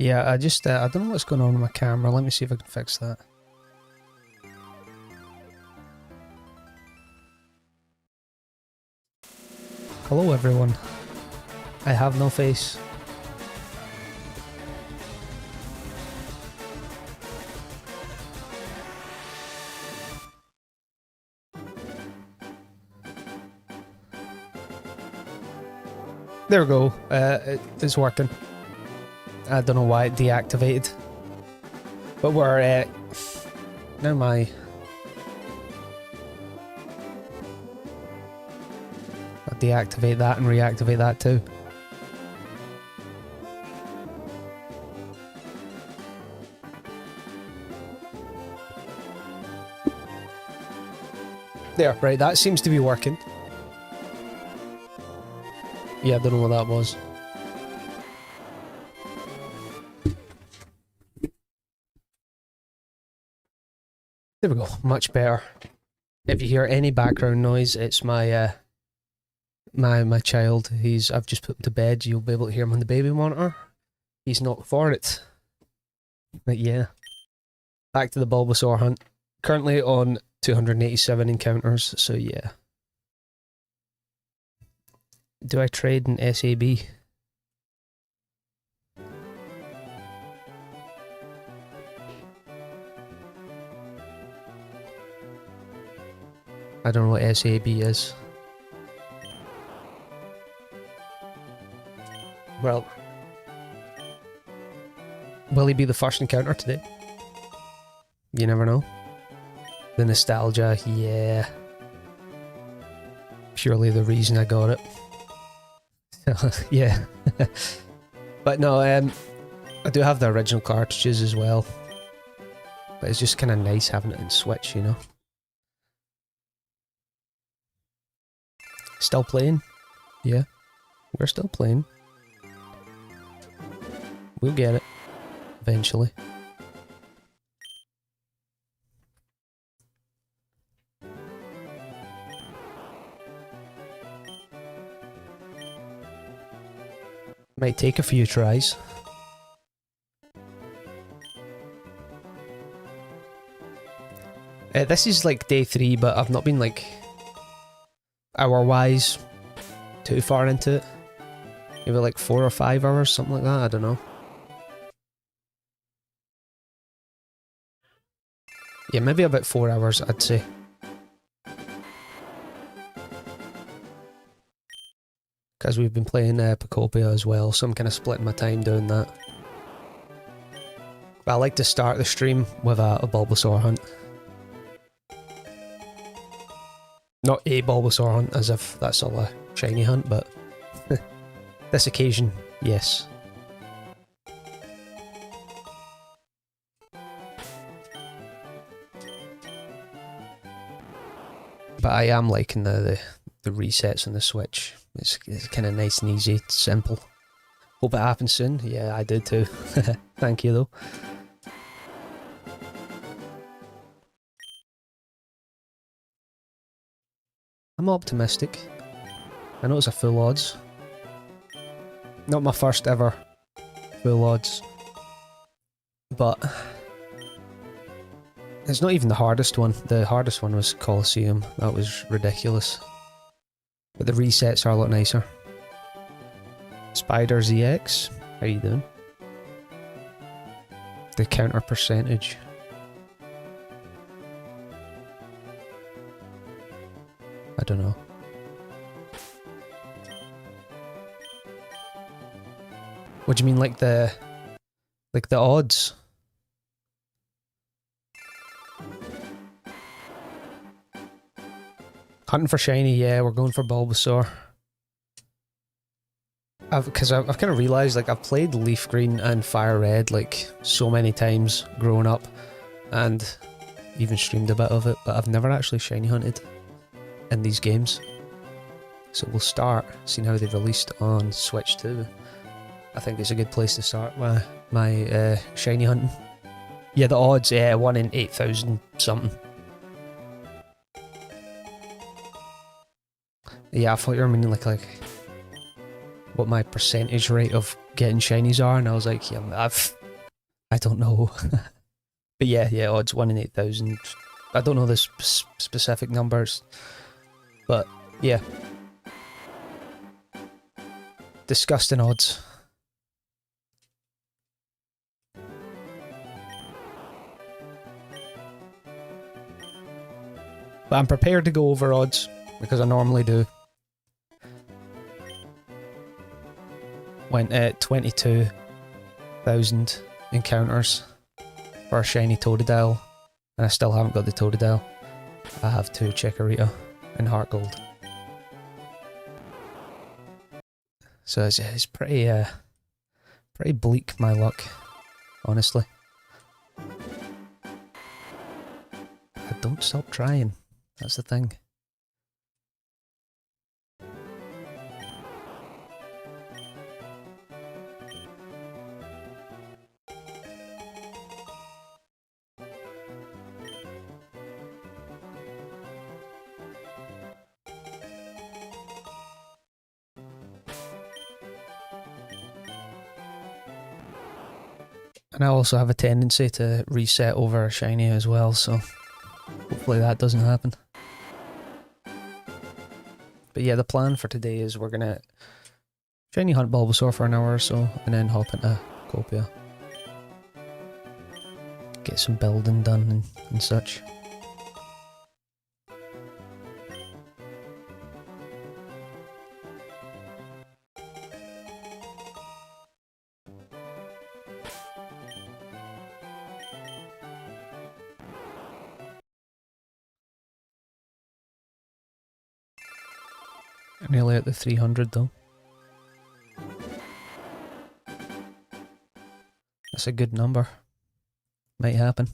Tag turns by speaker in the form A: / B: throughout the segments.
A: Yeah, I don't know what's going on with my camera. Let me see if I can fix that. Hello everyone. I have no face. There we go. It's working. I don't know why it deactivated. But we're now my... I'll deactivate that and reactivate that too. There, right, that seems to be working. Yeah, I don't know what that was. There we go, much better. If you hear any background noise, it's my my child. I've just put him to bed. You'll be able to hear him on the baby monitor. He's not for it. But yeah. Back to the Bulbasaur hunt. Currently on 287 encounters, so yeah. Do I trade in SAB? I don't know what SAB is. Well, will he be the first encounter today? You never know. The nostalgia, yeah. Purely the reason I got it. Yeah. But no, I do have the original cartridges as well. But it's just kind of nice having it in Switch, you know? Still playing? Yeah. We're still playing. We'll get it. Eventually. Might take a few tries. This is like day 3, but I've not been like hour-wise too far into it. Maybe like 4 or 5 hours, something like that, I don't know. Yeah, maybe about 4 hours, I'd say. Because we've been playing Pacopia as well, so I'm kind of splitting my time doing that. But I like to start the stream with a Bulbasaur hunt. Not a Bulbasaur hunt, as if that's all a shiny hunt, but this occasion, yes. But I am liking the resets on the Switch. It's kind of nice and easy, it's simple. Hope it happens soon. Yeah, I did too. Thank you though. I'm optimistic. I know it's a full odds. Not my first ever full odds. But it's not even the hardest one. The hardest one was Colosseum. That was ridiculous. But the resets are a lot nicer. Spider ZX, how you doing? The counter percentage. I don't know. What do you mean, like the odds? Hunting for shiny, yeah, we're going for Bulbasaur. Because I've kind of realised, like, I've played Leaf Green and Fire Red, like, so many times growing up, and even streamed a bit of it, but I've never actually shiny hunted in these games. So we'll start seeing how they've released on Switch too. I think it's a good place to start my shiny hunting. Yeah, the odds, 1 in 8,000 something. Yeah, I thought you were meaning like what my percentage rate of getting shinies are, and I was like, yeah, I don't know. But yeah, odds 1 in 8,000. I don't know the specific numbers, but yeah. Disgusting odds. But I'm prepared to go over odds, because I normally do. Went at 22,000 encounters for a shiny Totodile, and I still haven't got the Totodile. I have 2 Chikorita and Heart Gold. So it's pretty pretty bleak, my luck, honestly. I don't stop trying, that's the thing. And I also have a tendency to reset over a shiny as well, so hopefully that doesn't happen. But yeah, the plan for today is we're gonna shiny hunt Bulbasaur for an hour or so, and then hop into Copia. Get some building done and such. Nearly at the 300 though. That's a good number. Might happen.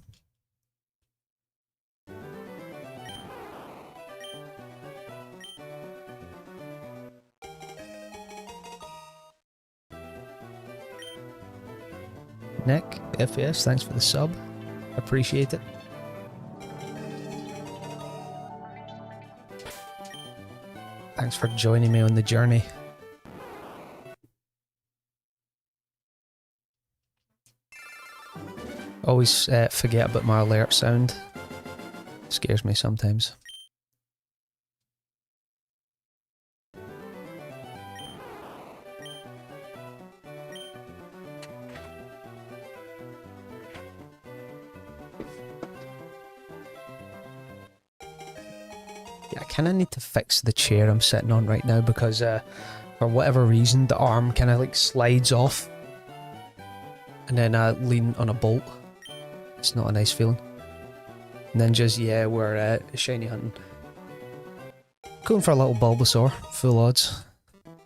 A: Nick, FS, thanks for the sub. Appreciate it. Thanks for joining me on the journey. Always forget about my alert sound. Scares me sometimes. Yeah, I kind of need to fix the chair I'm sitting on right now because for whatever reason the arm kind of like slides off and then I lean on a bolt. It's not a nice feeling. And then just, yeah, we're shiny hunting. Going for a little Bulbasaur, full odds.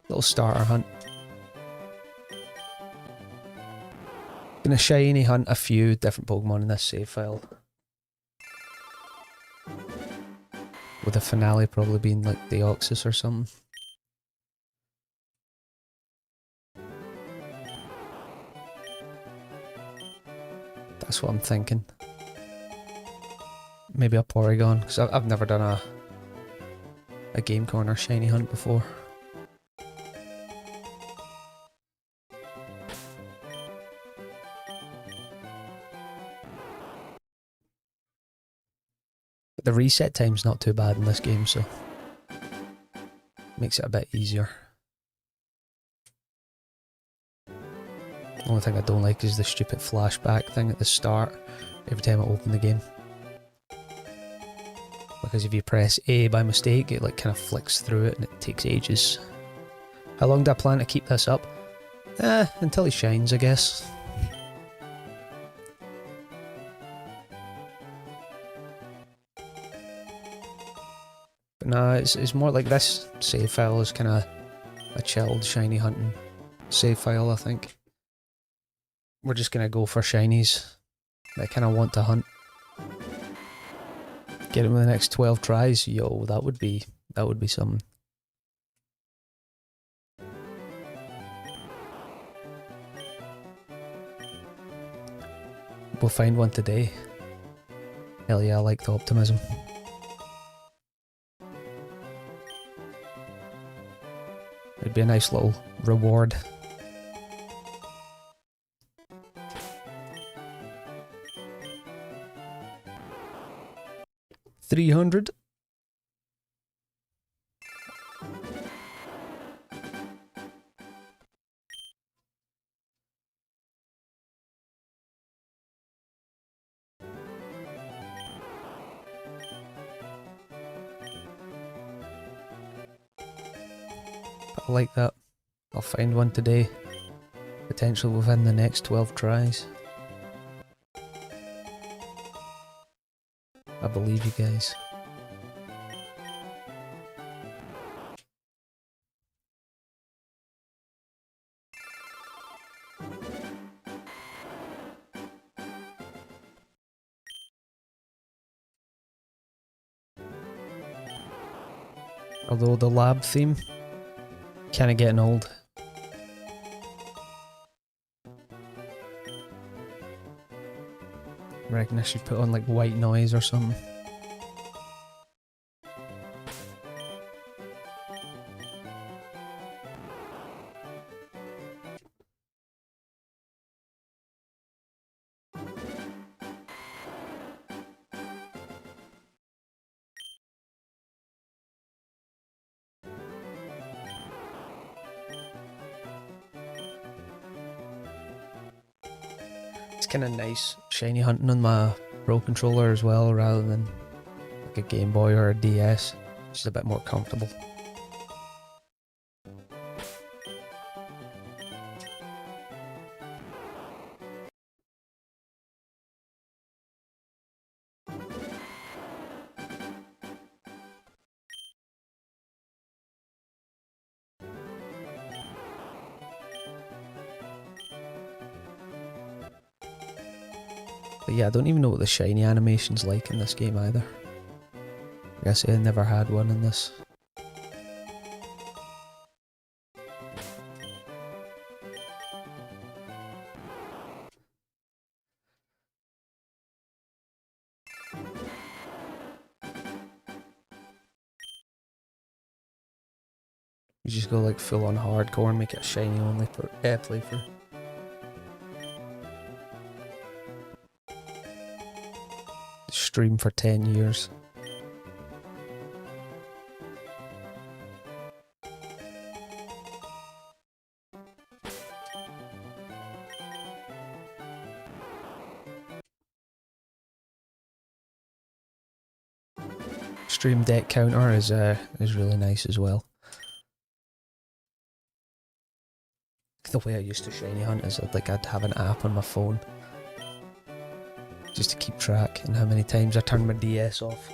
A: Little starter hunt. Gonna shiny hunt a few different Pokemon in this save file. With the finale probably being like Deoxys or something. That's what I'm thinking. Maybe a Porygon, because I've never done a Game Corner shiny hunt before. But the reset time's not too bad in this game, so makes it a bit easier. The only thing I don't like is the stupid flashback thing at the start every time I open the game. Because if you press A by mistake, it like kind of flicks through it and it takes ages. How long do I plan to keep this up? Until he shines, I guess. But nah, it's more like this save file is kind of a chilled shiny hunting save file, I think. We're just gonna go for shinies that I kind of want to hunt. Get him in the next 12 tries, yo, that would be something. We'll find one today. Hell yeah, I like the optimism. It'd be a nice little reward 300. I like that. I'll find one today. Potentially within the next 12 tries. I believe you guys. Although the lab theme, kinda getting old. I reckon I should put on like white noise or something. It's kind of nice shiny hunting on my Pro controller as well, rather than like a Game Boy or a DS. It's just a bit more comfortable. But yeah, I don't even know what the shiny animation's like in this game either. I guess I never had one in this. You just go like full on hardcore and make it a shiny only playthrough. Stream for 10 years. Stream deck counter is really nice as well. The way I used to shiny hunt is I'd have an app on my phone just to keep track and how many times I turned my DS off.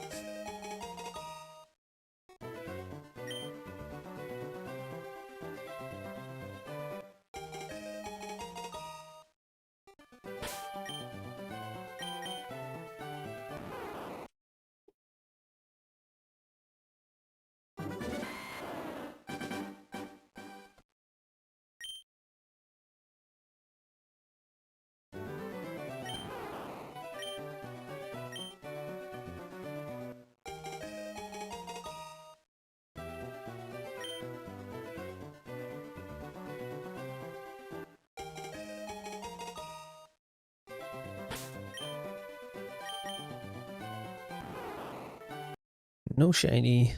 A: No shiny.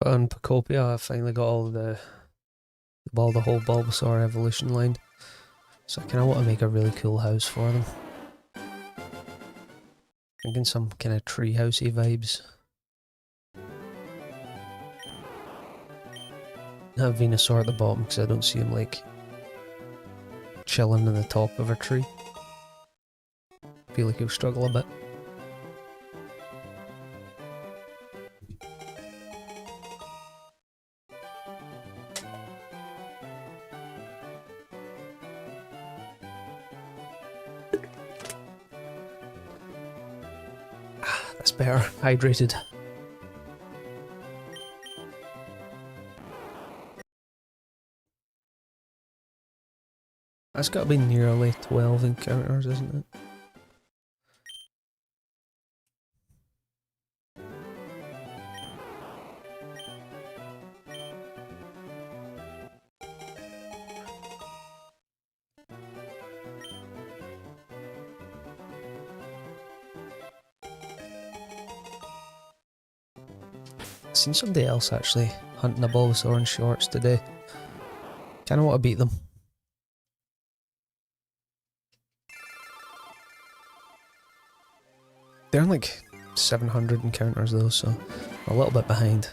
A: On Pacopia, I finally got all the whole Bulbasaur evolution line. So I kind of want to make a really cool house for them. Thinking some kind of treehousey vibes. Have Venusaur at the bottom because I don't see him like chilling in the top of a tree. Feel like he'll struggle a bit. That's better. Hydrated. That's got to be nearly 12 encounters, isn't it? I've seen somebody else actually hunting a Bulbasaur in shorts today. Kinda want to beat them. They're in like 700 encounters though, so I'm a little bit behind.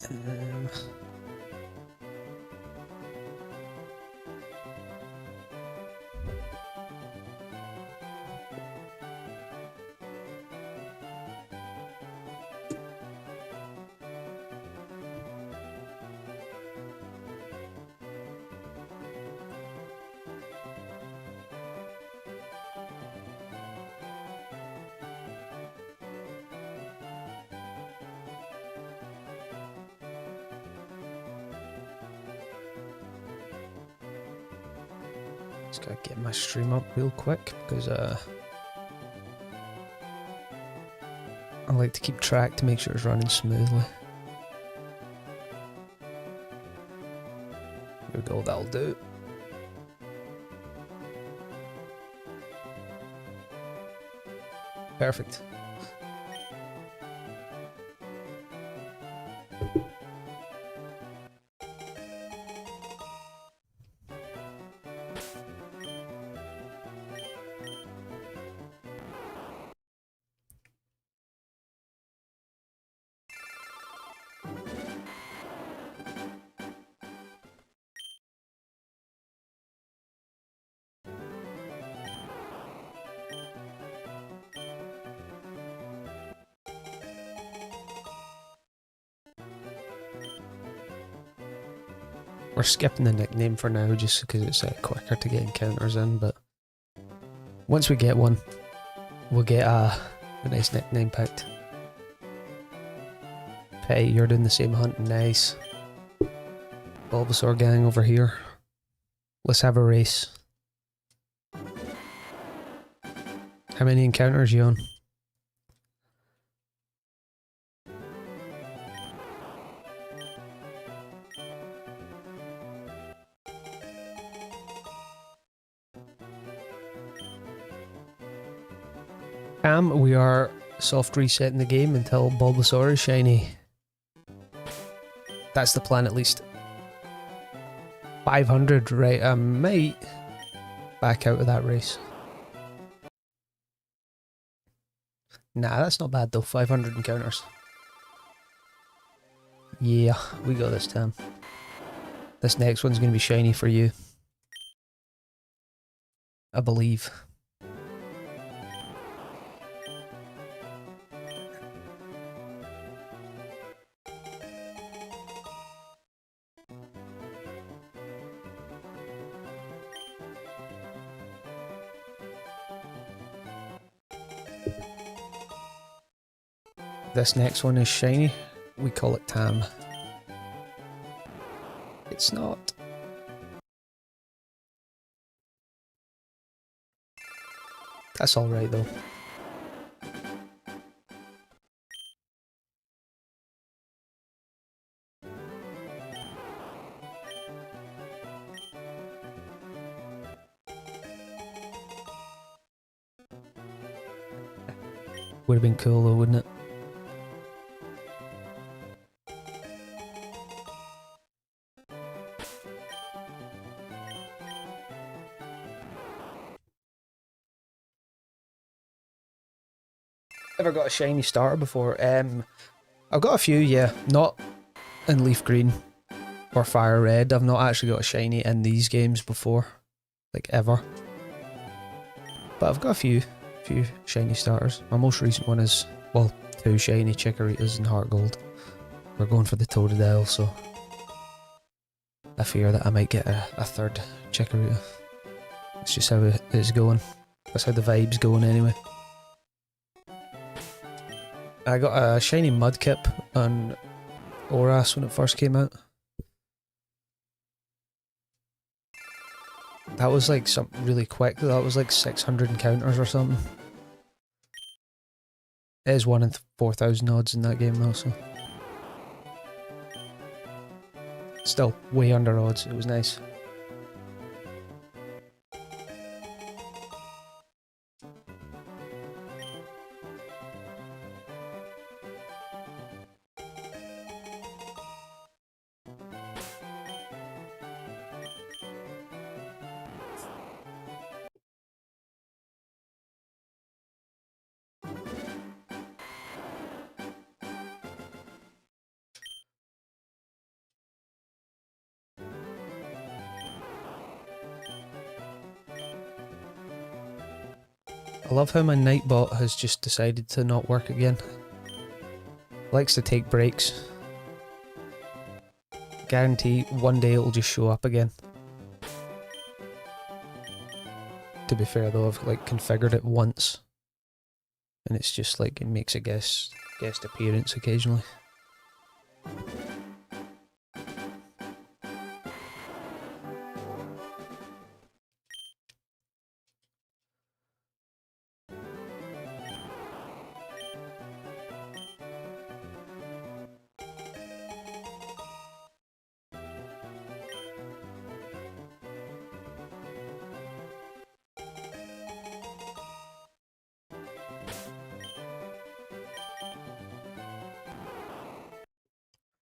A: Um, just gotta get my stream up real quick because I like to keep track to make sure it's running smoothly. There we go, that'll do. Perfect. We're skipping the nickname for now just because it's quicker to get encounters in, but once we get one, we'll get a nice nickname picked. Hey, you're doing the same hunt, nice. Bulbasaur gang over here. Let's have a race. How many encounters you on? We are soft resetting the game until Bulbasaur is shiny. That's the plan at least. 500, right, I might back out of that race. Nah, that's not bad though, 500 encounters. Yeah, we go this time. This next one's going to be shiny for you. I believe. This next one is shiny. We call it Tam. It's not. That's alright though. Would have been cool though, wouldn't it? Ever got a shiny starter before? I've got a few, yeah. Not in Leaf Green or Fire Red. I've not actually got a shiny in these games before. Like, ever. But I've got a few shiny starters. My most recent one is, well, 2 shiny Chikorritas in Heart Gold. We're going for the Totodile, so I fear that I might get a third Chikorita. It's just how it's going. That's how the vibe's going anyway. I got a shiny Mudkip on Oras when it first came out. That was like something really quick. That was like 600 encounters or something. It is 1 in 4,000 odds in that game though, so. Still way under odds. It was nice. I love how my Nightbot has just decided to not work again. Likes to take breaks. Guarantee one day it'll just show up again. To be fair though, I've like configured it once. And it's just like, it makes a guest appearance occasionally.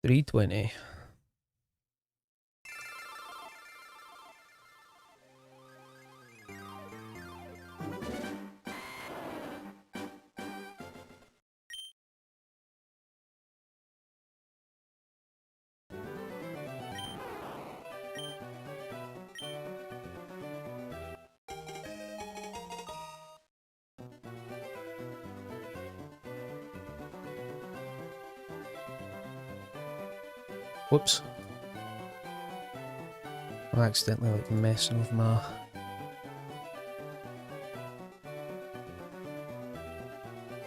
A: $320. Whoops. I'm accidentally like messing with my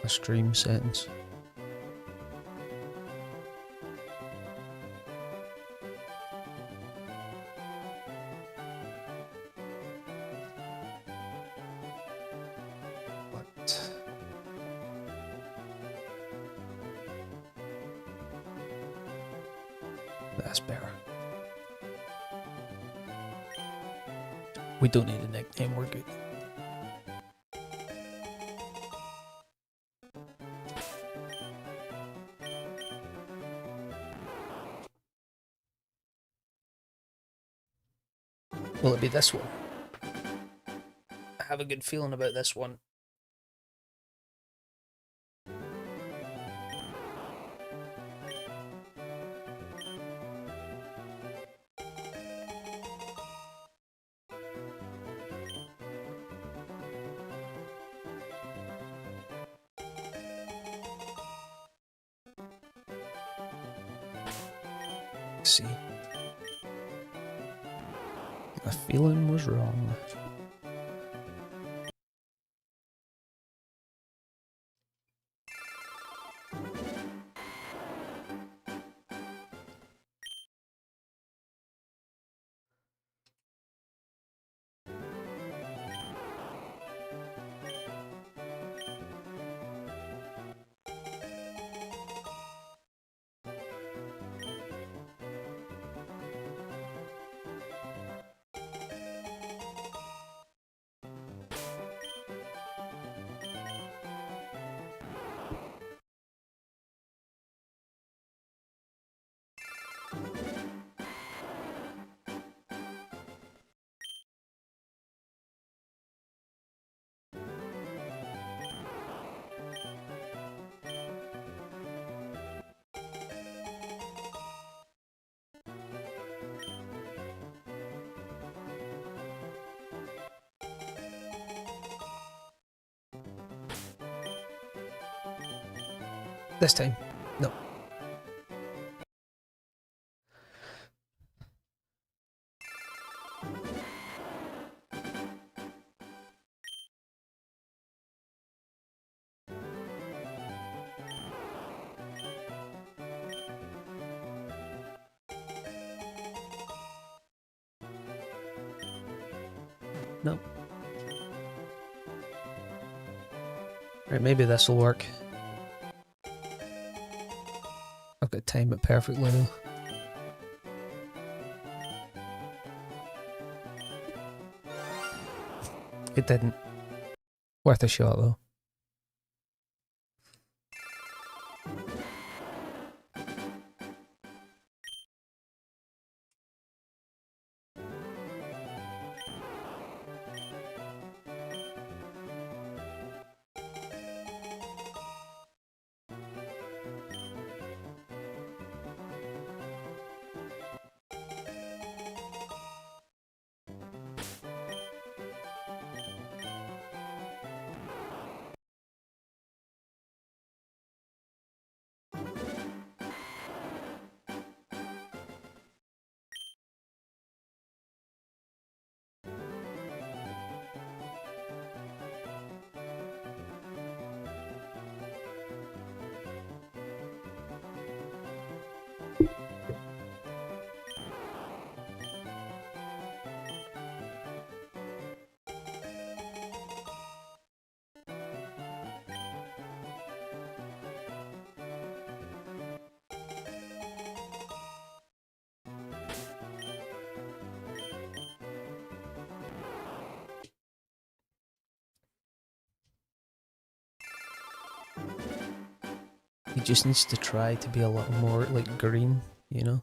A: stream settings. What? That's better. We don't need a nickname, we're good. Will it be this one? I have a good feeling about this one. Let's see. My feeling was wrong. This time. No. No. Right, maybe this will work. I've got to time it perfectly though. It didn't. Worth a shot though. He just needs to try to be a little more like green, you know?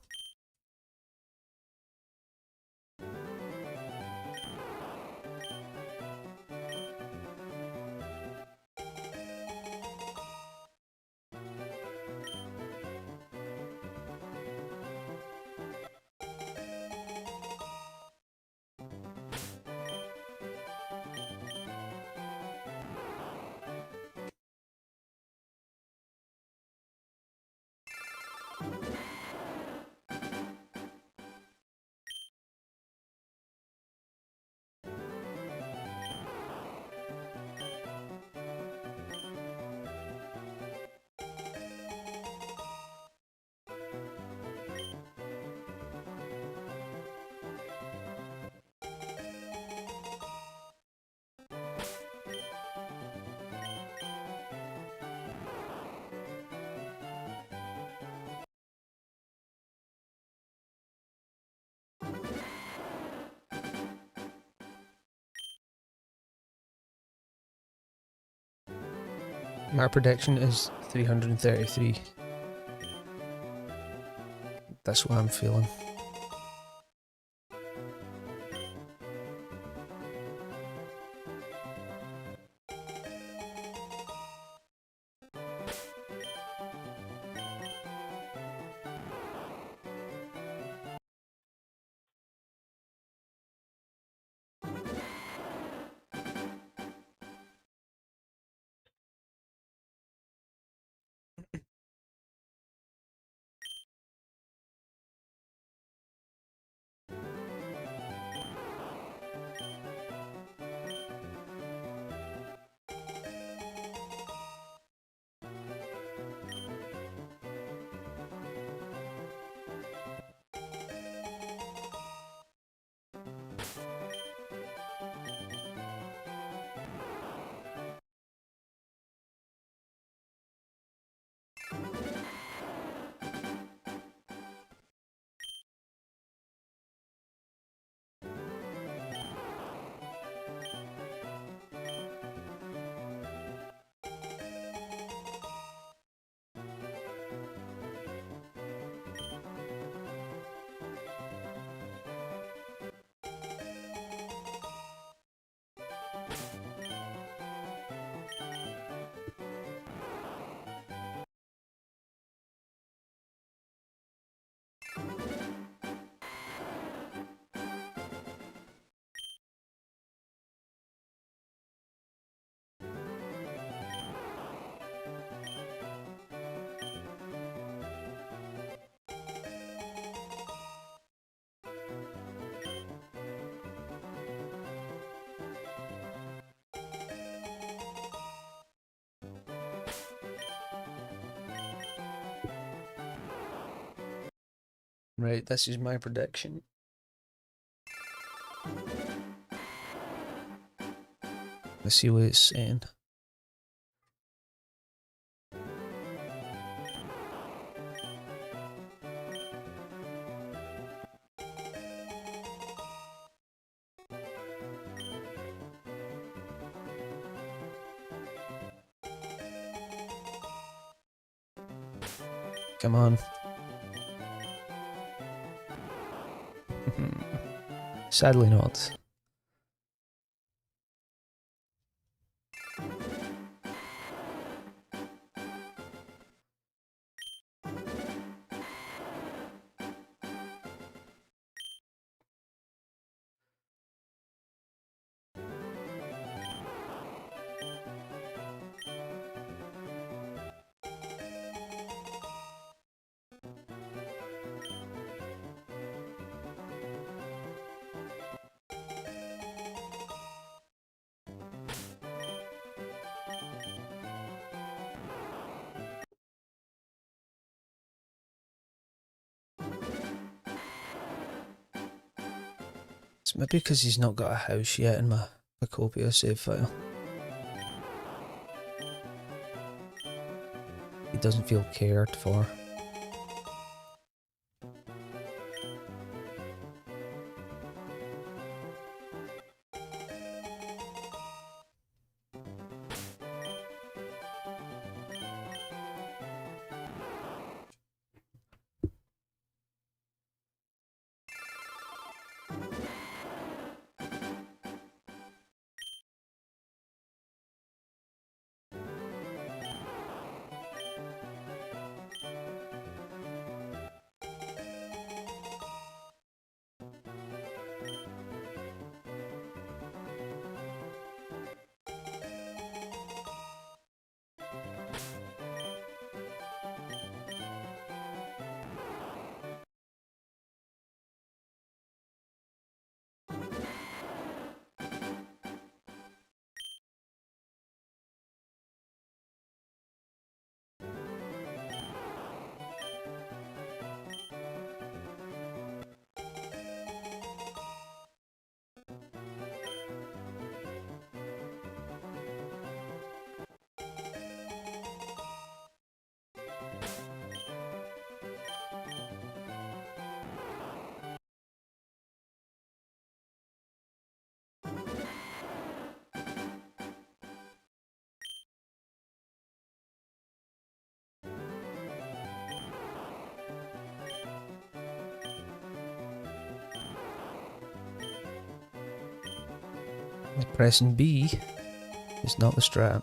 A: My prediction is 333. That's what I'm feeling. Right, this is my prediction. Let's see what it's saying. Come on. Sadly not. It's maybe because he's not got a house yet in my Pacopia save file. He doesn't feel cared for. Pressing B is not the strat.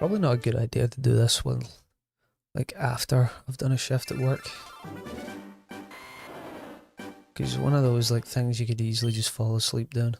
A: Probably not a good idea to do this when, like, after I've done a shift at work. Because it's one of those, like, things you could easily just fall asleep doing.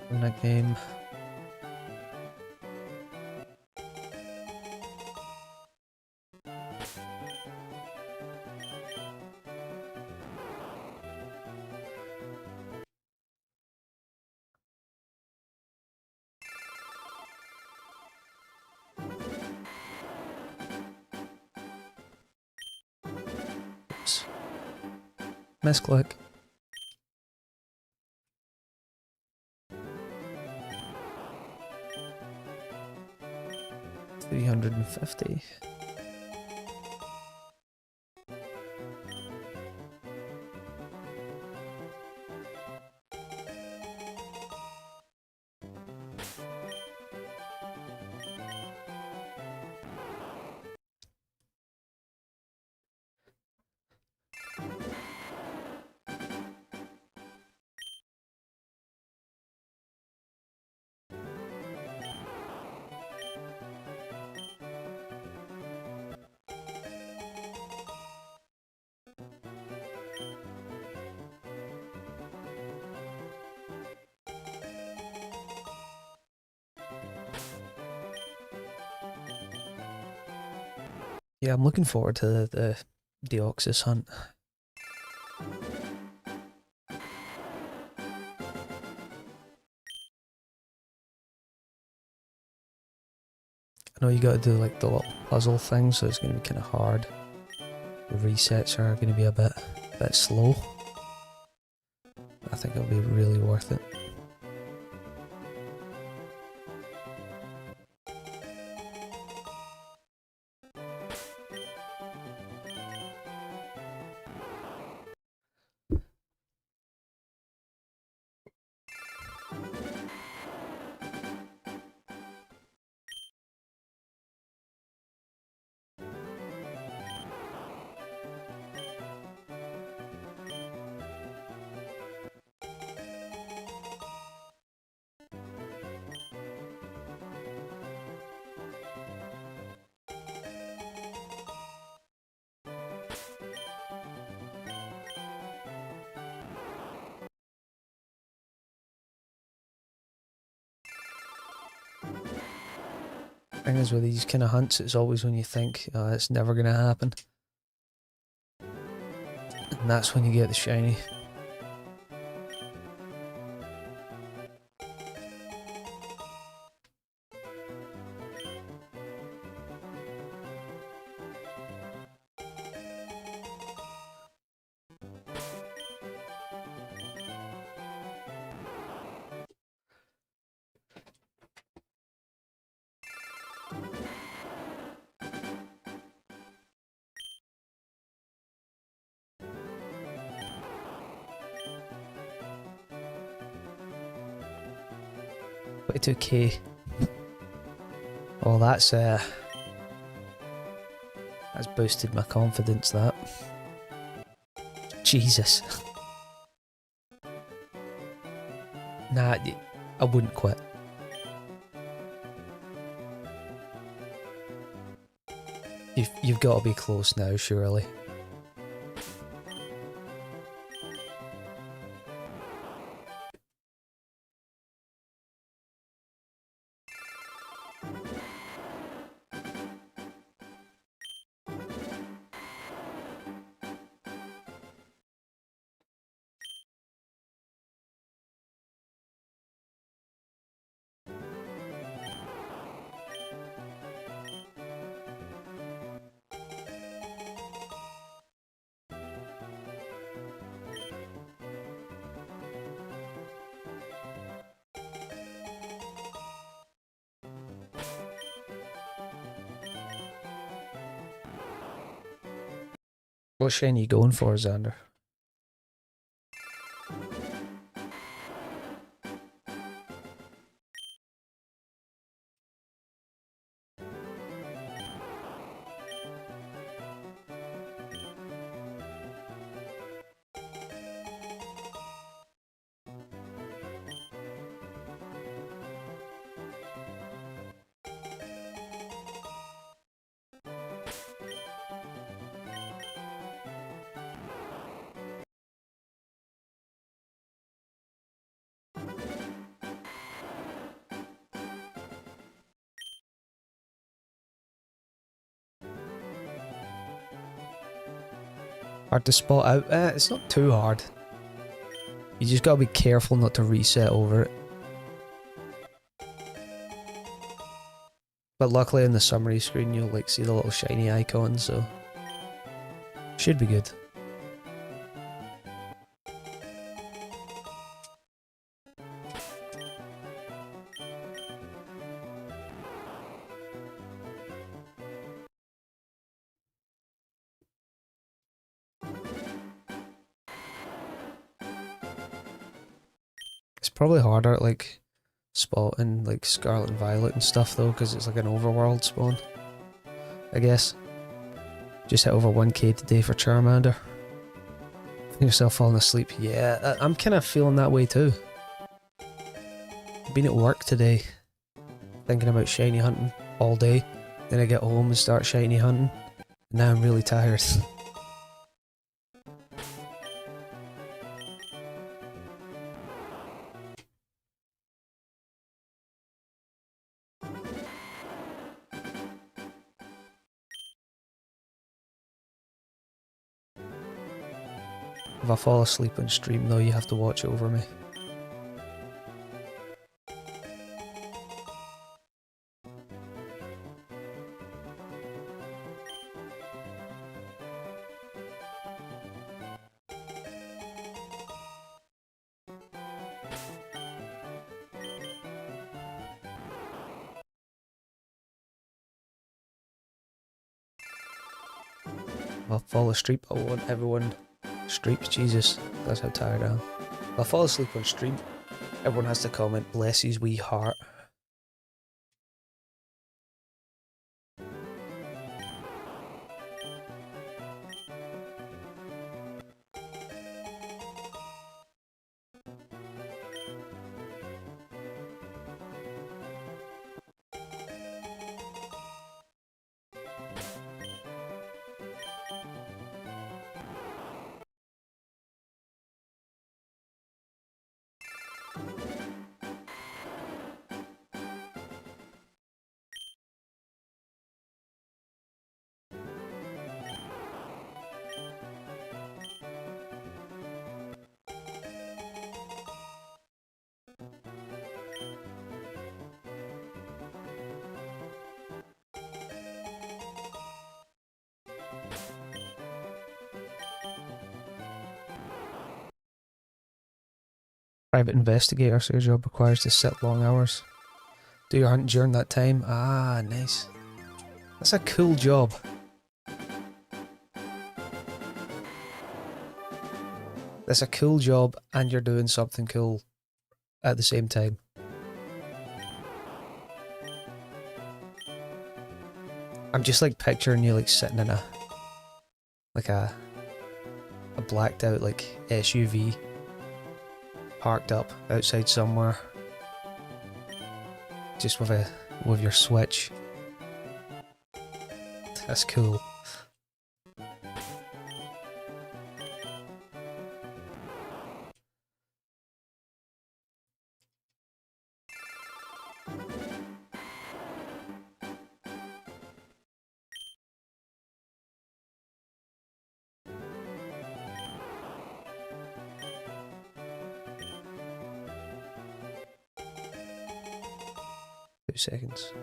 A: In a game. Oops. Misclick. 350. Yeah, I'm looking forward to the Deoxys hunt. I know you gotta do like the little puzzle thing, so it's gonna be kinda hard. The resets are gonna be a bit slow. I think it'll be really worth it. Thing is with these kind of hunts, it's always when you think it's never gonna happen, and that's when you get the shiny. 22k. Oh, that's boosted my confidence, that. Jesus. Nah, I wouldn't quit. You've got to be close now, surely. What shiny are you going for, Xander? Hard to spot out? It's not too hard. You just gotta be careful not to reset over it. But luckily in the summary screen you'll like see the little shiny icon, so should be good. It's probably harder at like spotting like Scarlet and Violet and stuff though, because it's like an overworld spawn, I guess. Just hit over 1k today for Charmander. Find yourself falling asleep? Yeah, I'm kind of feeling that way too. Been at work today, thinking about shiny hunting all day. Then I get home and start shiny hunting. And now I'm really tired. If I fall asleep on stream though, you have to watch over me. If I fall asleep, I want everyone... Streep? Jesus, that's how tired I am. If I fall asleep on stream, everyone has to comment, bless his wee heart. Private investigator, so your job requires to sit long hours. Do your hunt during that time? Ah, nice. That's a cool job. That's a cool job and you're doing something cool at the same time. I'm just like picturing you like sitting in a like a blacked out like SUV parked up outside somewhere, just with your Switch. That's cool. Two seconds.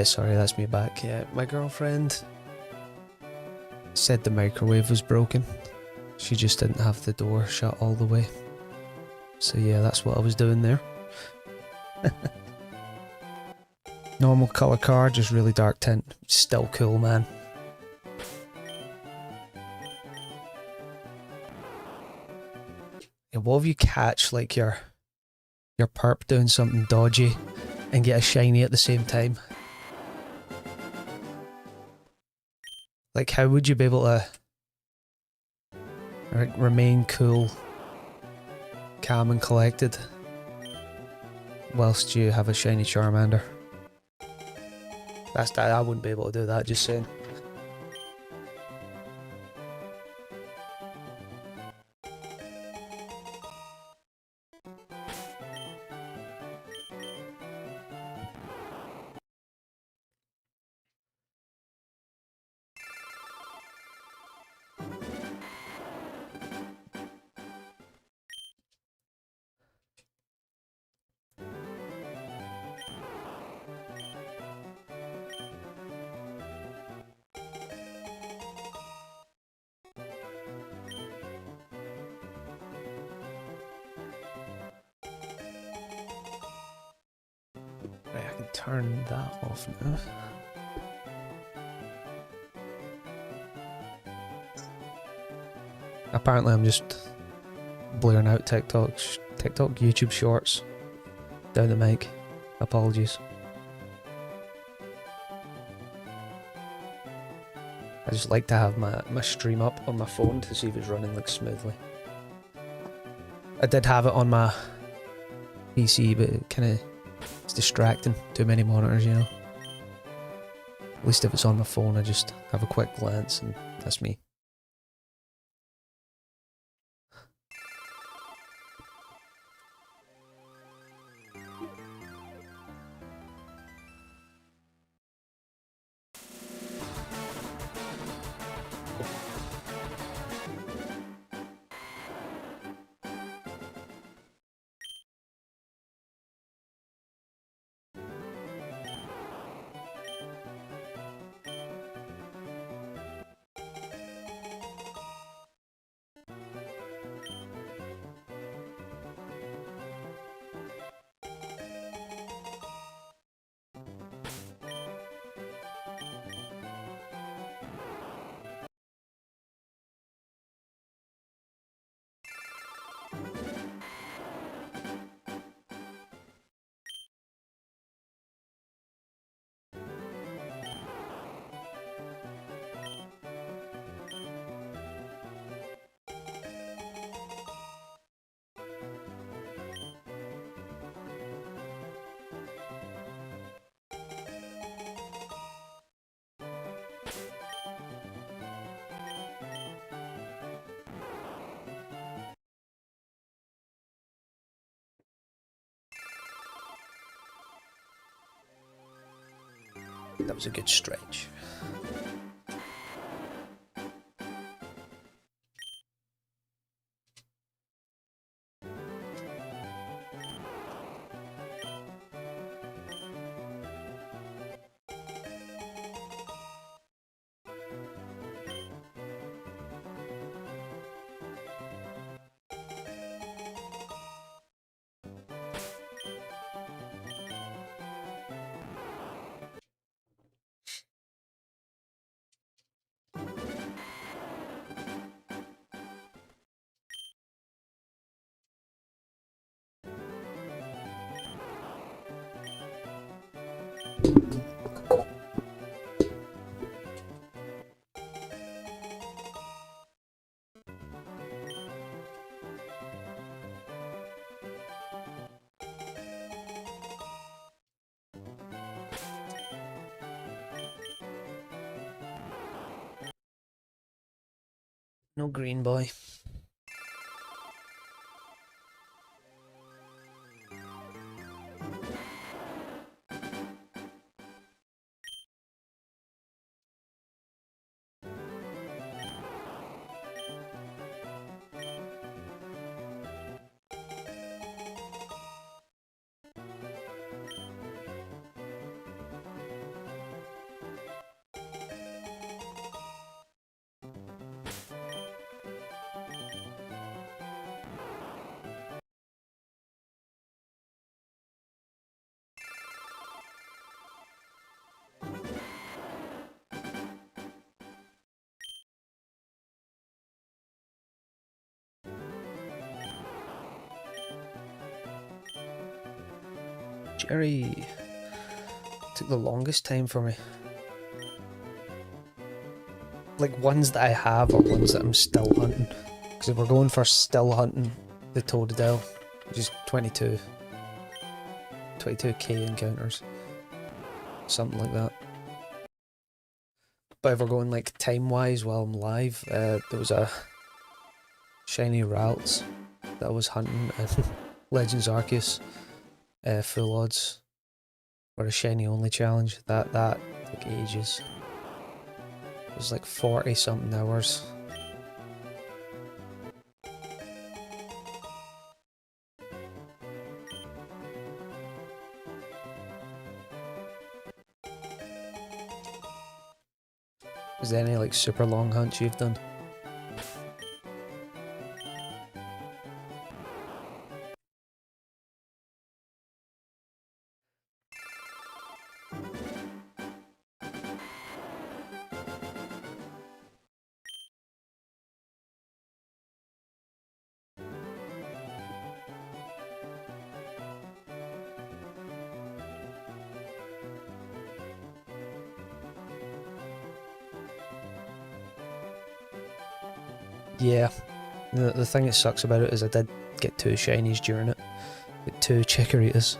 A: Sorry, that's me back. Yeah, my girlfriend said the microwave was broken. She just didn't have the door shut all the way. So yeah, that's what I was doing there. Normal colour car, just really dark tint. Still cool, man. Yeah, what if you catch like your perp doing something dodgy and get a shiny at the same time? Like, how would you be able to remain cool, calm and collected whilst you have a shiny Charmander? That's that. I wouldn't be able to do that, just saying. turn that off now. Apparently I'm just blaring out TikTok, YouTube shorts down the mic. Apologies. I just like to have my stream up on my phone to see if it's running like smoothly. I did have it on my PC, but it's distracting. Too many monitors, you know. At least if it's on my phone, I just have a quick glance and that's me. That was a good stretch. No green boy. Jerry took the longest time for me. Like ones that I have or ones that I'm still hunting. Because if we're going for still hunting the Totodile, which is 22k encounters, something like that. But if we're going like time wise while I'm live, there was a shiny Ralts that I was hunting and Legends Arceus full odds for a shiny only challenge. That took ages. It was like 40 something hours. Is there any like super long hunts you've done? Yeah, the thing that sucks about it is I did get 2 shinies during it. Get 2 Chikorritas.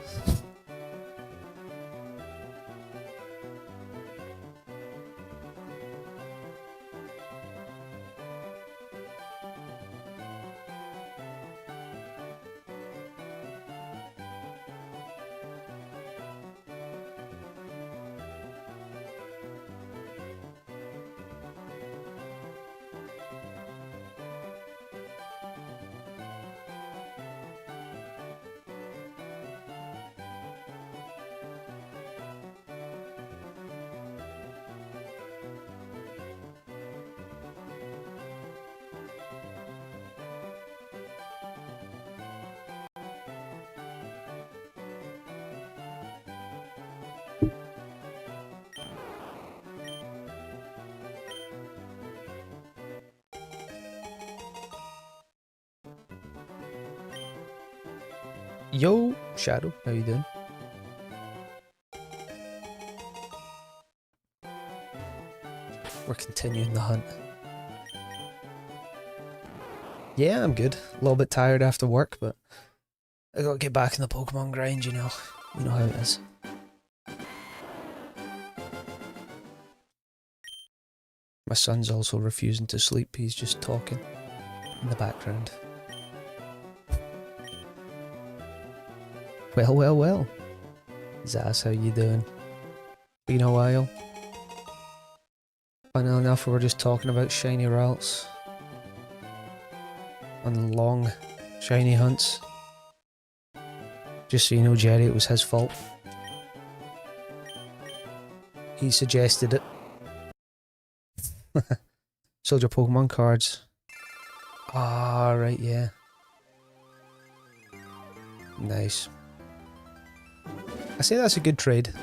A: Yo, Shadow, how you doing? We're continuing the hunt. Yeah, I'm good. A little bit tired after work, but I gotta get back in the Pokemon grind, you know. You know how it is. My son's also refusing to sleep, he's just talking in the background. Well, well, well. Zaz, how you doing? Been a while. Funnily enough, we were just talking about shiny routes. And long, shiny hunts. Just so you know, Jerry, it was his fault. He suggested it. Sold your Pokemon cards. Ah, right, yeah. Nice. I say that's a good trade.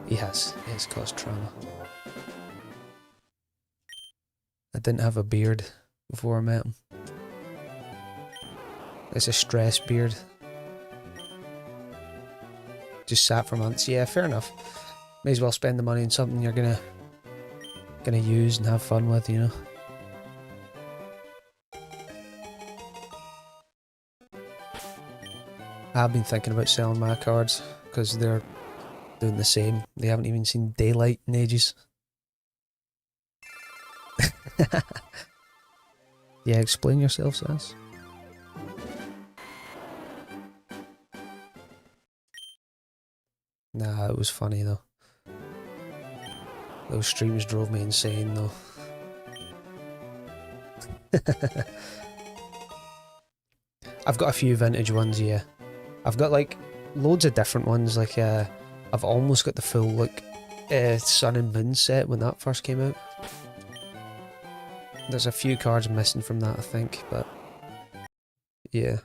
A: He has caused trauma. I didn't have a beard before I met him. It's a stress beard. Just sat for months. Yeah, fair enough. May as well spend the money on something you're gonna use and have fun with, you know. I've been thinking about selling my cards because they're doing the same. They haven't even seen daylight in ages. Yeah, explain yourself, Sass. Nah, it was funny though. Those streams drove me insane though. I've got a few vintage ones, yeah. I've got like loads of different ones, like I've almost got the full like Sun and Moon set when that first came out. There's a few cards missing from that, I think, but yeah.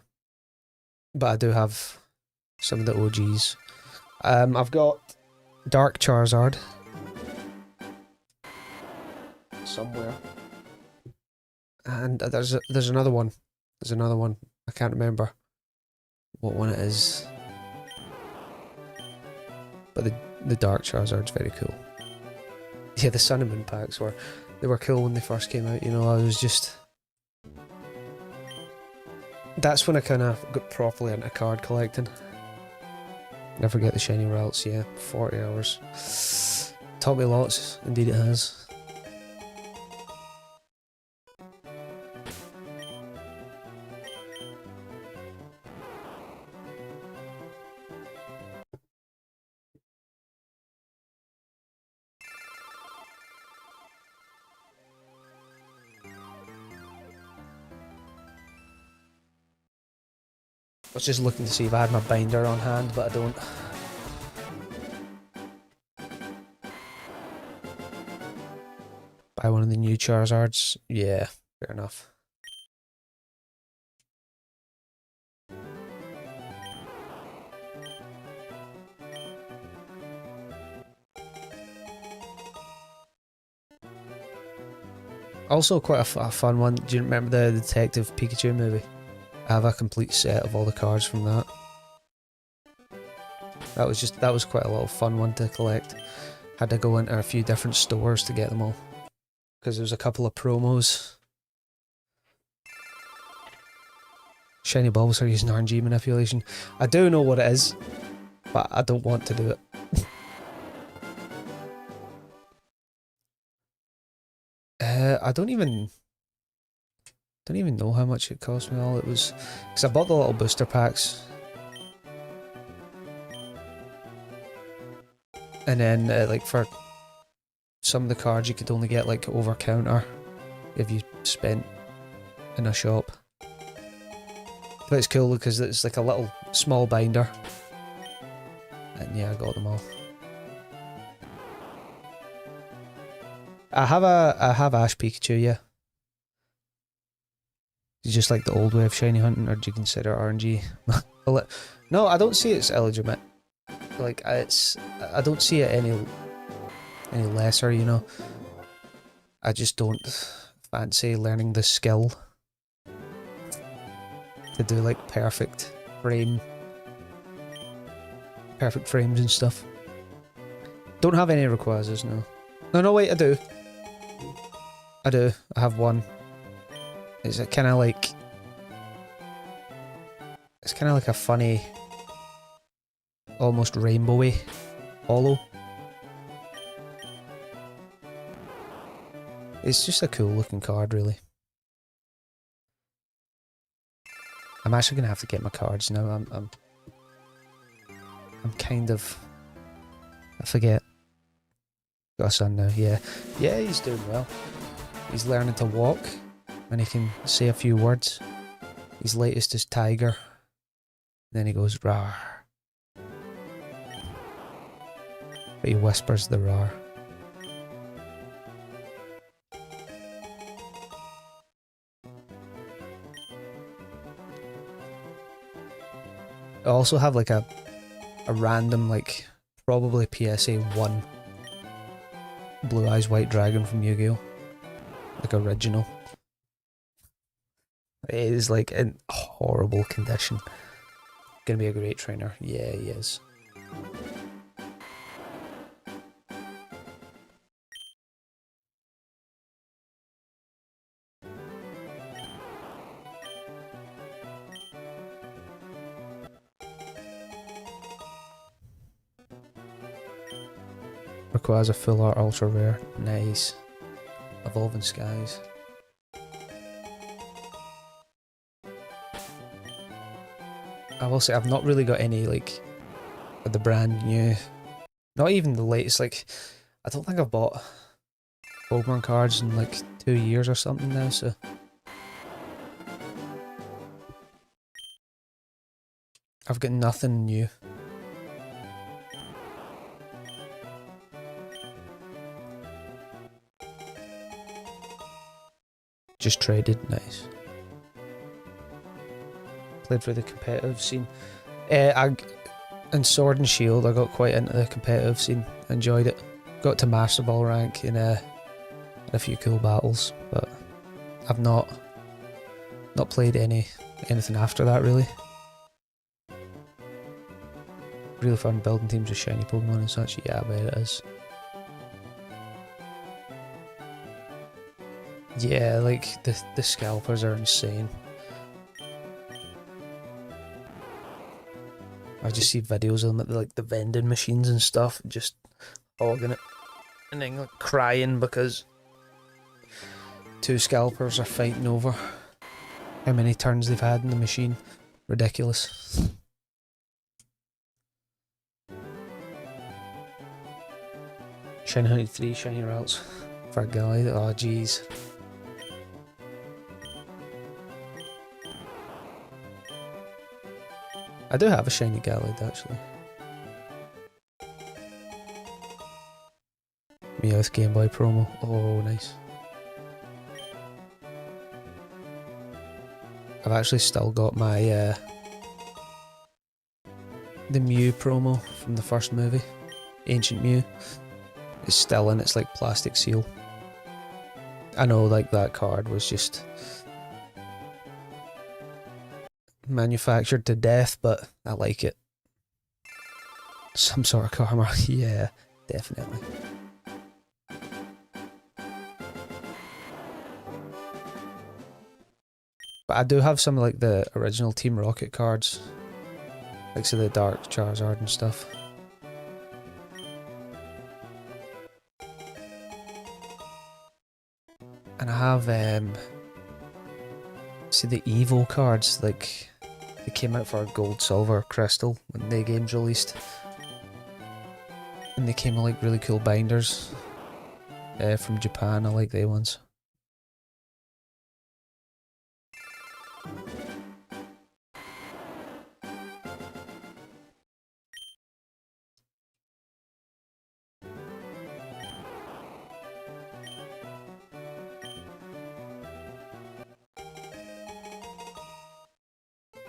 A: But I do have some of the OGs. I've got Dark Charizard somewhere, and there's another one. There's another one. I can't remember what one it is, but the Dark Charizard's very cool. Yeah, the Sun and Moon packs were cool when they first came out. You know, I was just. That's when I kind of got properly into card collecting. Never get the shiny routes, yeah. 40 hours. Taught me lots, indeed it has. I was just looking to see if I had my binder on hand, but I don't. Buy one of the new Charizards? Yeah, fair enough. Also quite a fun one. Do you remember the Detective Pikachu movie? I have a complete set of all the cards from that. That was quite a little fun one to collect. Had to go into a few different stores to get them all. because there was a couple of promos. Shiny Bulbasaur using RNG manipulation. I do know what it is, but I don't want to do it. I don't even know how much it cost me. All it was because I bought the little booster packs, and then like for some of the cards you could only get like over counter if you spent in a shop. But it's cool because it's like a little small binder, and yeah, I got them all. I have Ash Pikachu, yeah. Is it just like the old way of shiny hunting, or do you consider RNG? No, I don't see it's illegitimate. Like I don't see it any lesser, you know. I just don't fancy learning the skill to do like perfect frames and stuff. Don't have any requires, no. No, wait, I do. I have one. It's kind of like... It's kind of like a funny, almost rainbowy hollow. It's just a cool looking card, really. I'm actually gonna have to get my cards now. I'm kind of... I forget. Got a son now, yeah. Yeah, he's doing well. He's learning to walk, and he can say a few words. His latest is tiger. Then he goes rawr. But he whispers the rawr. I also have like a random, like, probably PSA 1 Blue Eyes White Dragon from Yu-Gi-Oh! Like original. It is like in horrible condition. Gonna be a great trainer. Yeah, he is. Requires a full art ultra rare. Nice. Evolving Skies. I will say I've not really got any like the brand new, not even the latest. Like I don't think I've bought Pokemon cards in like 2 years or something now. So I've got nothing new. Just traded, nice. Played for the competitive scene. In Sword and Shield, I got quite into the competitive scene. Enjoyed it. Got to Master Ball rank in a few cool battles, but I've not played anything after that really. Really fun building teams with shiny Pokemon and such. Yeah, I bet it is. Yeah, like the scalpers are insane. I just see videos of them at like the vending machines and stuff, just hogging it, and then like crying because 2 scalpers are fighting over how many turns they've had in the machine. Ridiculous. Shiny Honey 3, shiny routes for a guy. Oh jeez. I do have a shiny Gallade actually. Meowth Game Boy promo. Oh, nice. I've actually still got my the Mew promo from the first movie, Ancient Mew. It's still in its like plastic seal. I know, like that card was just manufactured to death, but I like it. Some sort of karma, yeah, definitely. But I do have some like the original Team Rocket cards. Like so the Dark Charizard and stuff. And I have see the Evo cards, like they came out for Gold, Silver, Crystal when the games released. And they came with like really cool binders from Japan. I like they ones.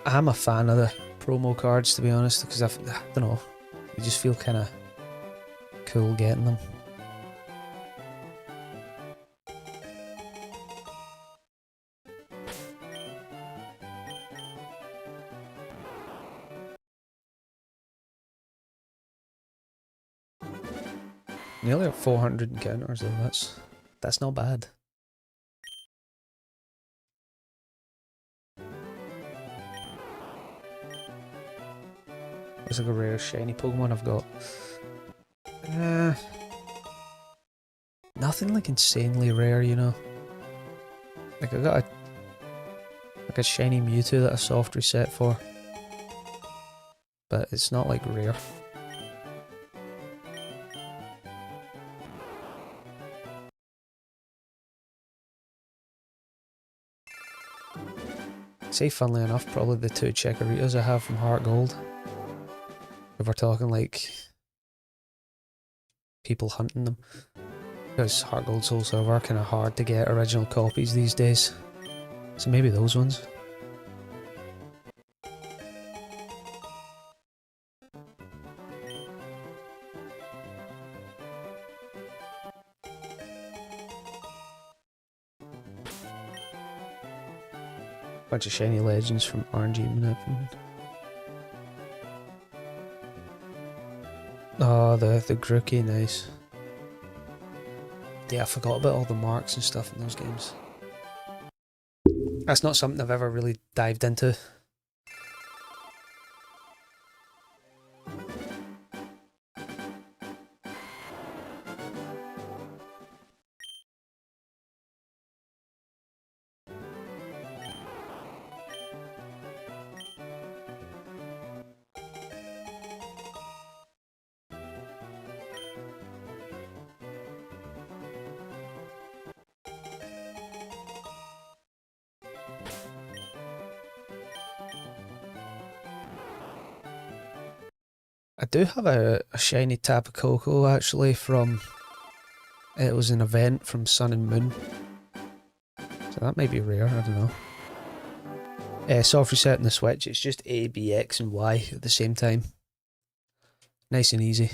A: I'm a fan of the promo cards, to be honest, because I don't know, you just feel kind of cool getting them. Nearly at 400 encounters though, that's not bad. It's like a rare shiny Pokemon I've got. Nothing like insanely rare, you know. Like I got a shiny Mewtwo that I soft reset for. But it's not like rare. Say funnily enough, probably the 2 Checkeritas I have from Heart Gold. If we're talking like people hunting them. Because Heart Gold, Soul Silver are kind of hard to get original copies these days. So maybe those ones. Bunch of shiny legends from RNG Manipulation. Oh, the Grookey, nice. Yeah, I forgot about all the marks and stuff in those games. That's not something I've ever really dived into. I do have a shiny Tapu Koko actually from... It was an event from Sun and Moon. So that might be rare, I don't know. Soft reset on the Switch, it's just A, B, X and Y at the same time. Nice and easy.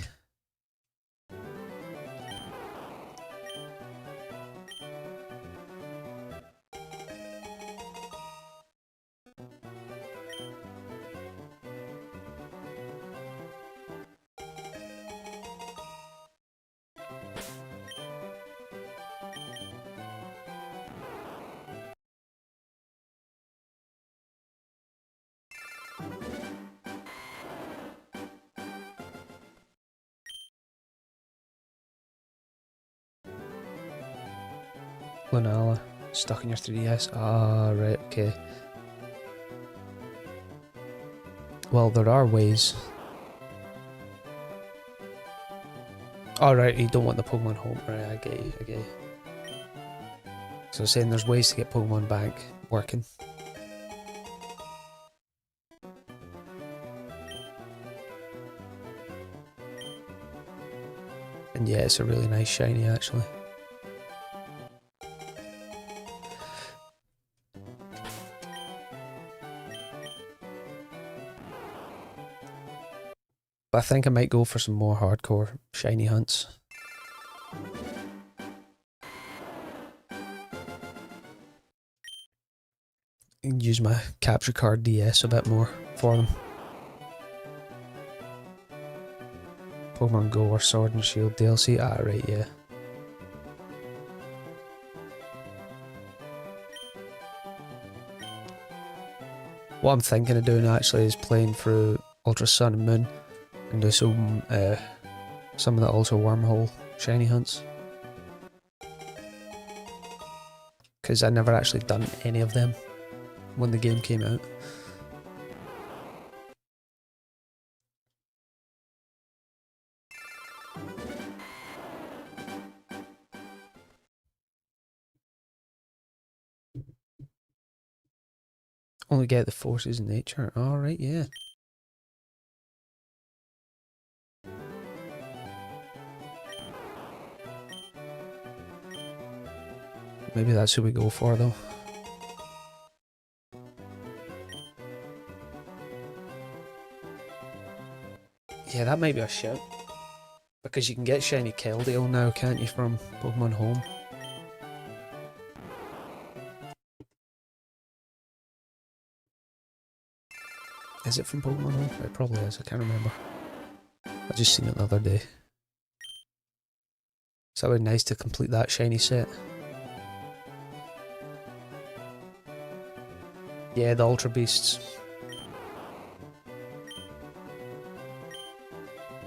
A: Lunala, stuck in your 3DS. Ah, right, okay. Well, there are ways. Alright, you don't want the Pokemon home. Right, I get you, I get you. So saying there's ways to get Pokemon back working. And yeah, it's a really nice shiny actually. But I think I might go for some more hardcore shiny hunts. And use my capture card DS a bit more for them. Pokemon Go or Sword and Shield DLC. Ah, right, yeah. What I'm thinking of doing actually is playing through Ultra Sun and Moon and do some of the Ultra Wormhole shiny hunts. Because I never actually done any of them when the game came out. Only get the forces in nature. Alright, yeah. Maybe that's who we go for though. Yeah, that might be a shout. Because you can get shiny Keldale now, can't you, from Pokemon Home? Is it from Pokemon Home? It probably is, I can't remember. I just seen it the other day. So it would be nice to complete that shiny set. Yeah, the Ultra Beasts.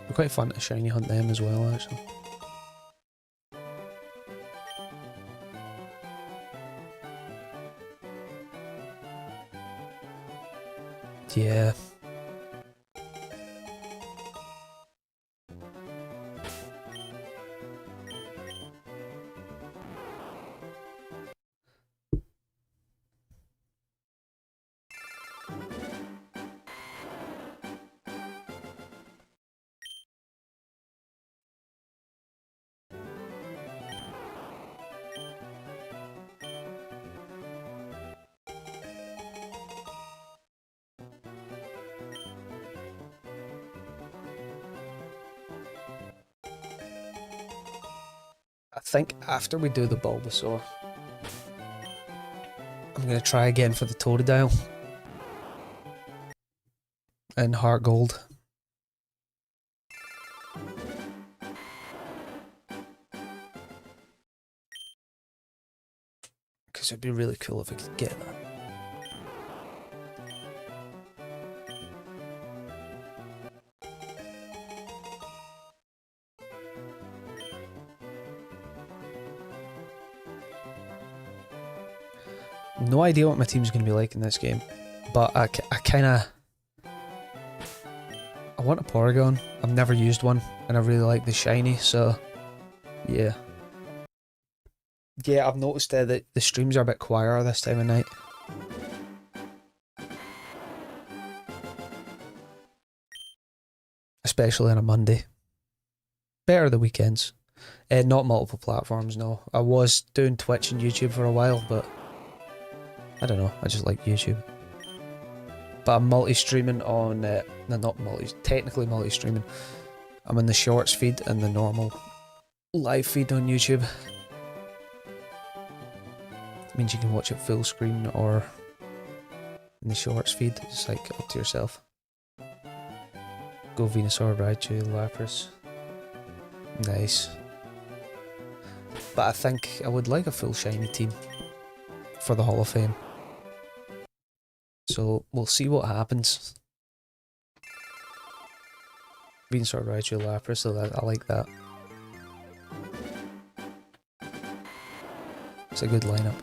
A: They're quite fun to shiny hunt them as well, actually. Yeah. I think after we do the Bulbasaur, I'm going to try again for the Totodile and Heart Gold. Because it'd be really cool if I could get that. No idea what my team's going to be like in this game, but I kind of... I want a Porygon. I've never used one, and I really like the shiny, so... Yeah. Yeah, I've noticed that the streams are a bit quieter this time of night. Especially on a Monday. Better the weekends. Not multiple platforms, no. I was doing Twitch and YouTube for a while, but... I don't know, I just like YouTube. But I'm multi-streaming on... no, not technically multi-streaming. I'm in the shorts feed and the normal live feed on YouTube. It means you can watch it full screen or in the shorts feed. It's like up to yourself. Go Venusaur, Raichu, Lapras. Nice. But I think I would like a full shiny team for the Hall of Fame. So we'll see what happens. Venusaur, Raichu, Lapras, so I like that. It's a good lineup.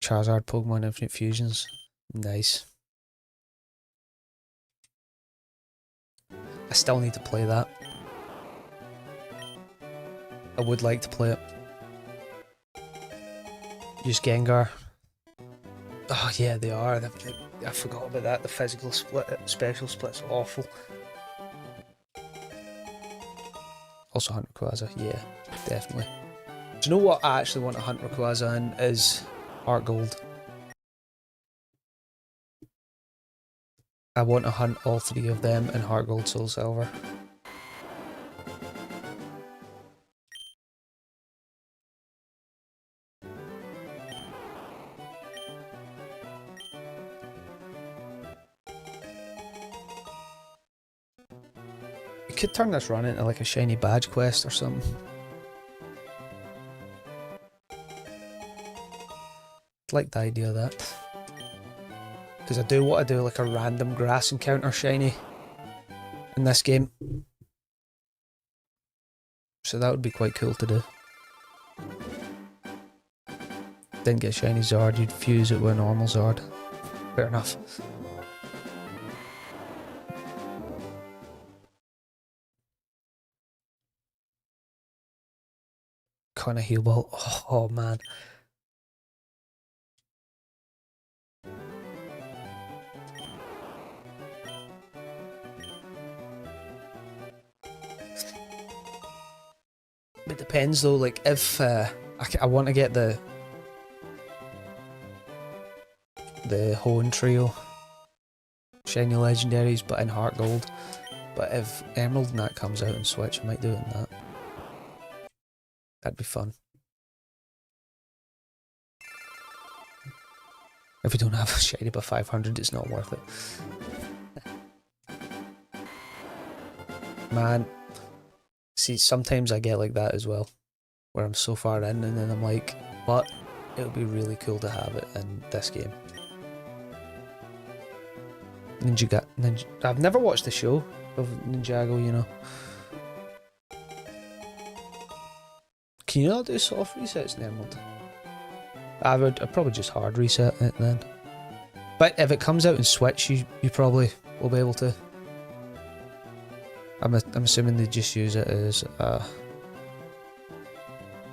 A: Charizard, Pokemon Infinite Fusions. Nice. I still need to play that. I would like to play it. Use Gengar. Oh yeah, they are. I forgot about that. The physical split, special split's awful. Also hunt Rayquaza. Yeah, definitely. Do you know what I actually want to hunt Rayquaza in is Heart Gold. I want to hunt all three of them in Heart Gold, Soul Silver. You could turn this run into like a shiny badge quest or something. Like the idea of that. Because I do want to do like a random grass encounter shiny in this game. So that would be quite cool to do. Didn't get shiny Zard, you'd fuse it with a normal Zard. Fair enough. Kind of heal ball. Oh man. It depends though, like if I want to get the Hoenn trio shiny legendaries but in Heart Gold, but if Emerald and that comes out in Switch I might do it in that. That'd be fun. If we don't have a shiny by 500 it's not worth it. Man, see, sometimes I get like that as well, where I'm so far in and then I'm like, but it would be really cool to have it in this game. Ninja. I've never watched the show of Ninjago, you know. Can you not do soft resets in Emerald? I'd probably just hard reset it then. But if it comes out in Switch, you probably will be able to. I'm assuming they just use it as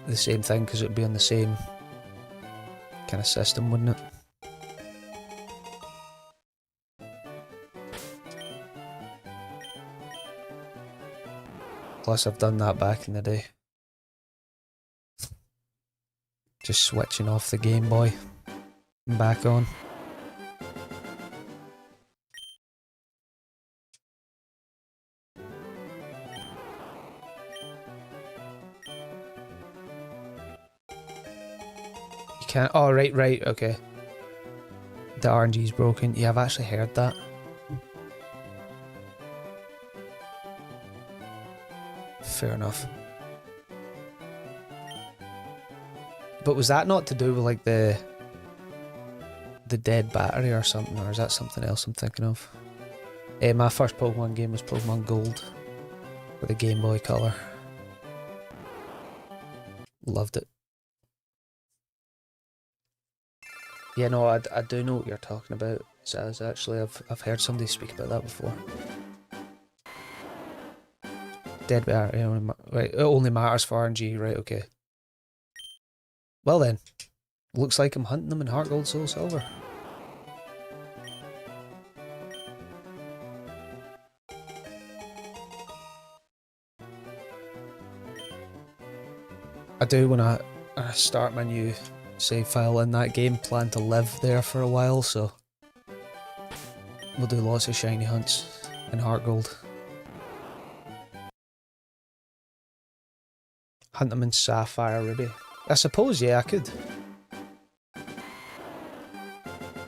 A: the same thing because it would be on the same kind of system, wouldn't it? Plus, I've done that back in the day. Just switching off the Game Boy and back on. You can't. Oh, right, okay. The RNG's broken. Yeah, I've actually heard that. Fair enough. But was that not to do with like the dead battery or something, or is that something else I'm thinking of? My first Pokemon game was Pokemon Gold with a Game Boy Color. Loved it. Yeah, no, I do know what you're talking about. Zaz, actually, I've heard somebody speak about that before. Dead battery, right? It only matters for RNG, right? Okay. Well then, looks like I'm hunting them in Heart Gold, Soul Silver. I do when I start my new save file in that game, plan to live there for a while, so we'll do lots of shiny hunts in Heart Gold. Hunt them in Sapphire Ruby. I suppose, yeah, I could.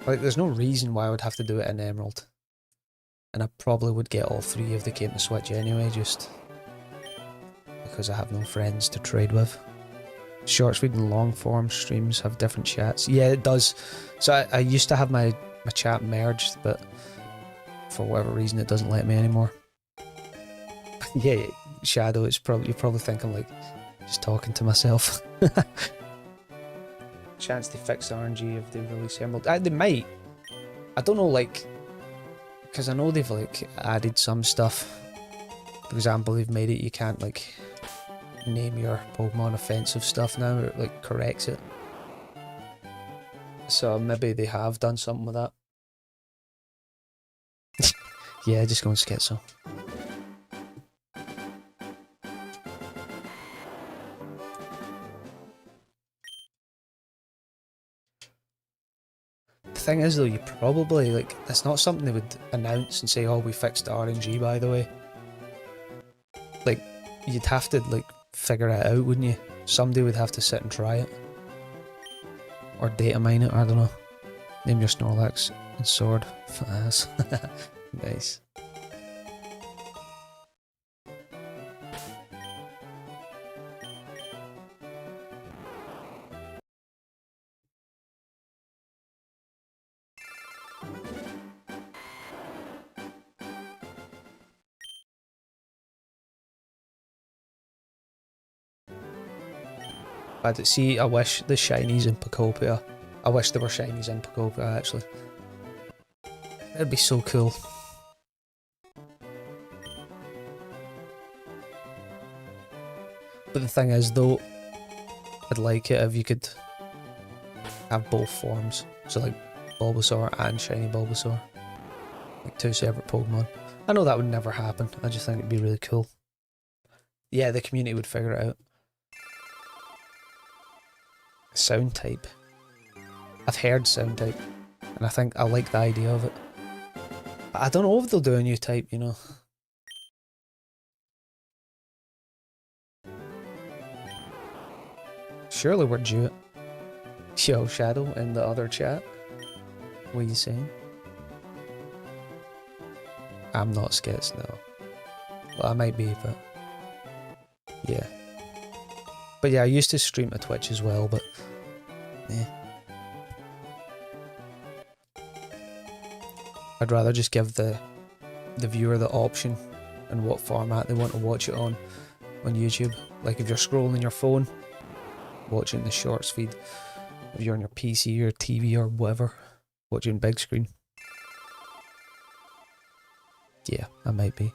A: Like, there's no reason why I would have to do it in Emerald. And I probably would get all three if they came to Switch anyway, just because I have no friends to trade with. Short speed and long form streams have different chats. Yeah, it does. So I used to have my chat merged, but for whatever reason it doesn't let me anymore. Yeah, Shadow, you're probably thinking like, just talking to myself. Chance to fix RNG if they release Emerald. They might. I don't know, like, because I know they've like added some stuff. For example, they've made it you can't like name your Pokemon offensive stuff now, or it like corrects it. So maybe they have done something with that. Yeah, just go and Schizo. The thing is though, you probably, like, it's not something they would announce and say, oh, we fixed RNG by the way. Like, you'd have to, like, figure it out, wouldn't you? Somebody would have to sit and try it. Or data mine it, I don't know. Name your Snorlax and Sword. Ass. Nice. See, I wish the shinies in Pokopia. I wish there were shinies in Pokopia, actually. It'd be so cool. But the thing is, though, I'd like it if you could have both forms. So, like, Bulbasaur and Shiny Bulbasaur. Like, two separate Pokemon. I know that would never happen. I just think it'd be really cool. Yeah, the community would figure it out. Sound type. I've heard sound type, and I think I like the idea of it. But I don't know if they'll do a new type, you know. Surely we're due it. Yo, Shadow in the other chat. What are you saying? I'm not skits, no. Well, I might be, but yeah. But yeah, I used to stream to Twitch as well, but yeah. I'd rather just give the viewer the option and what format they want to watch it on YouTube. Like if you're scrolling your phone, watching the shorts feed. If you're on your PC or TV or whatever, watching big screen. Yeah, I might be.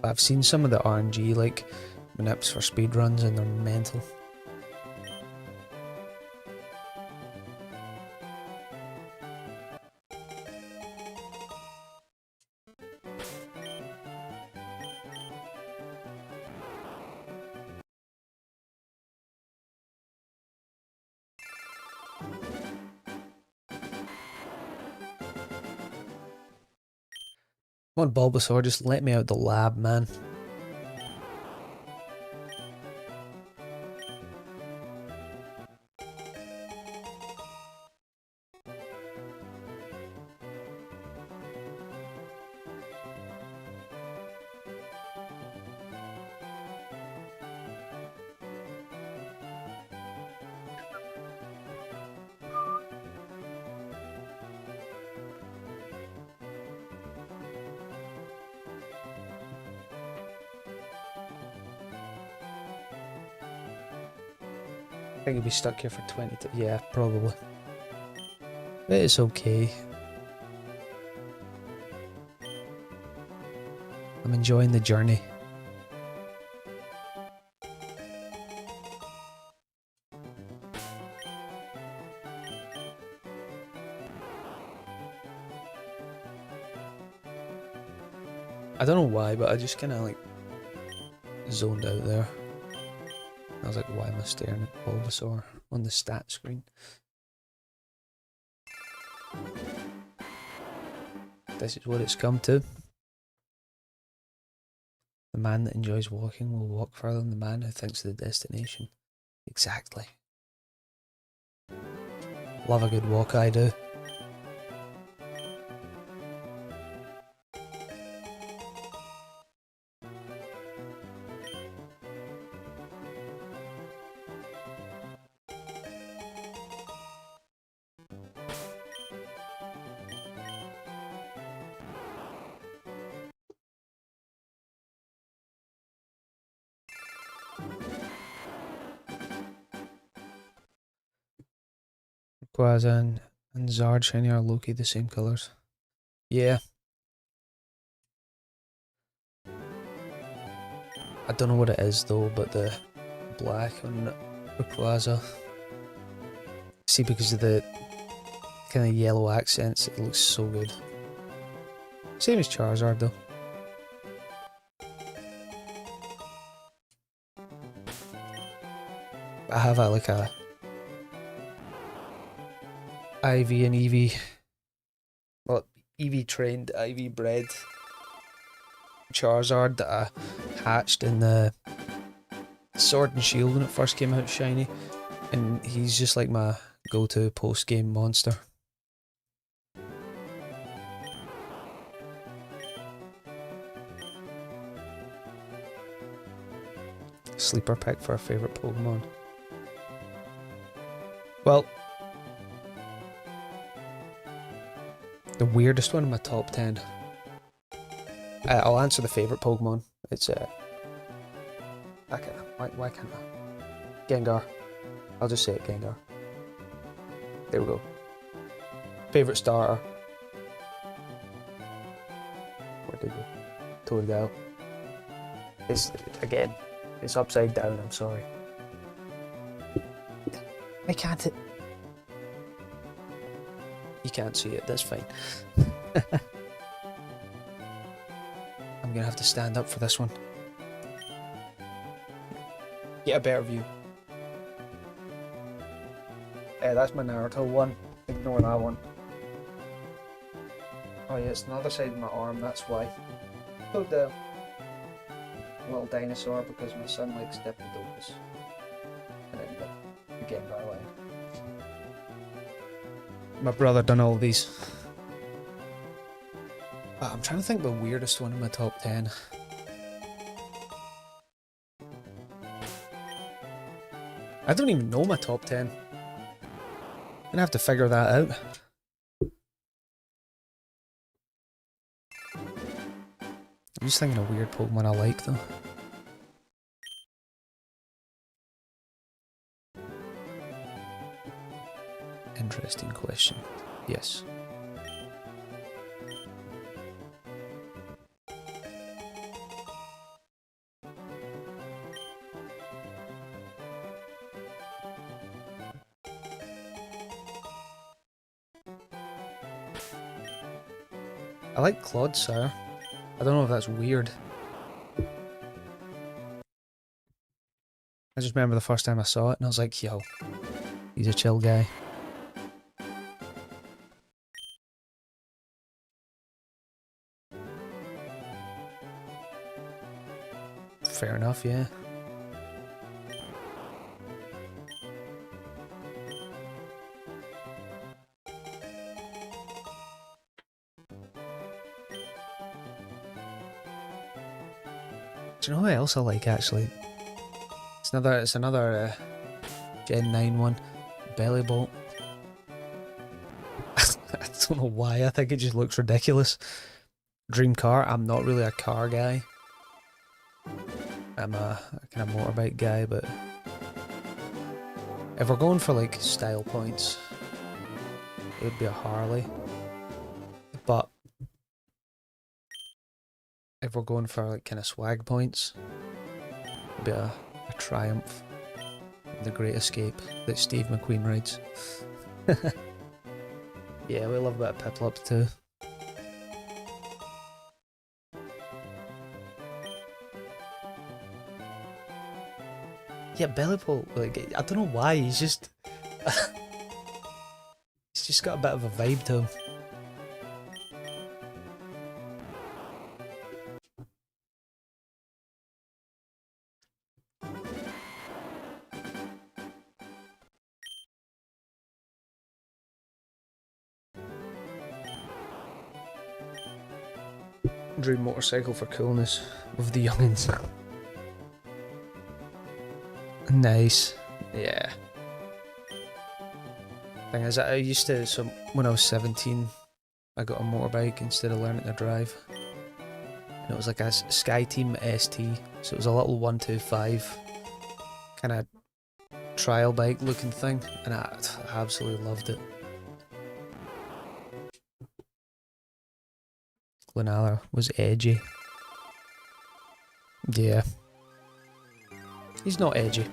A: I've seen some of the RNG like manips for speedruns and they're mental. Come on, Bulbasaur, just let me out the lab, man. I think he'll be stuck here for 20. Yeah, probably. But it's okay. I'm enjoying the journey. I don't know why, but I just kind of like zoned out there. I was like, why am I staring at Bulbasaur on the stat screen? This is what it's come to. The man that enjoys walking will walk further than the man who thinks of the destination. Exactly. Love a good walk, I do. Quazan and Zard Shiny are Loki the same colours. Yeah. I don't know what it is though, but the black on Rayquaza. See, because of the kind of yellow accents, it looks so good. Same as Charizard though. I have like a IV and EV, well, EV trained, IV bred Charizard that I hatched in the Sword and Shield when it first came out shiny, and he's just like my go-to post-game monster. Sleeper pick for a favourite Pokemon. Well, the weirdest one in my top 10. I'll answer the favourite Pokemon. It's why can't I? Gengar. I'll just say it, Gengar. There we go. Favourite starter. Where did we? Totodile. It's upside down, I'm sorry. Why can't it? You can't see it, that's fine. I'm gonna have to stand up for this one. Get a better view. That's my Naruto one. Ignore that one. Oh yeah, it's the other side of my arm, that's why. So the little dinosaur because my son likes Diplodocus. And then the Gengar line. My brother done all these. I'm trying to think of the weirdest one in my top 10. I don't even know my top 10. I'm gonna have to figure that out. I'm just thinking of weird Pokemon I like though. Interesting question. Yes. I like Clodsire. I don't know if that's weird. I just remember the first time I saw it and I was like, yo, he's a chill guy. Fair enough, yeah. Do you know who else I like actually? It's another Gen 9 one. Bellybolt. I don't know why, I think it just looks ridiculous. Dream car, I'm not really a car guy. I'm a kind of motorbike guy, but if we're going for like style points, it would be a Harley. But if we're going for like kind of swag points, it'd be a Triumph. The Great Escape that Steve McQueen rides. Yeah, we love a bit of Piplup too. Yeah, Bellybolt, like, I don't know why, he's just got a bit of a vibe to him. Dream motorcycle for coolness with the youngins. Nice. Yeah. Thing is, I used to, so when I was 17, I got a motorbike instead of learning to drive. And it was like a SkyTeam ST, so it was a little 125 kind of trial bike looking thing, and I absolutely loved it. Glenalla was edgy. Yeah. He's not edgy.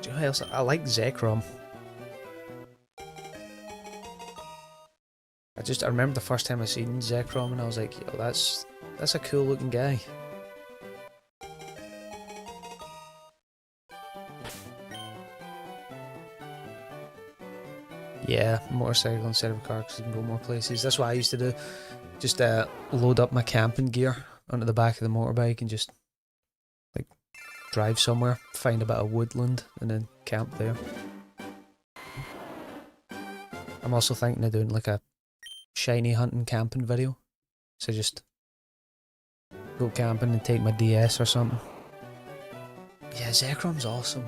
A: Do you know who else? I like Zekrom. I remember the first time I seen Zekrom and I was like, yo, that's a cool looking guy. Yeah, motorcycle instead of a car because you can go more places. That's what I used to do. Just load up my camping gear onto the back of the motorbike and just like drive somewhere, find a bit of woodland and then camp there. I'm also thinking of doing like a shiny hunting camping video. So just go camping and take my DS or something. Yeah, Zekrom's awesome.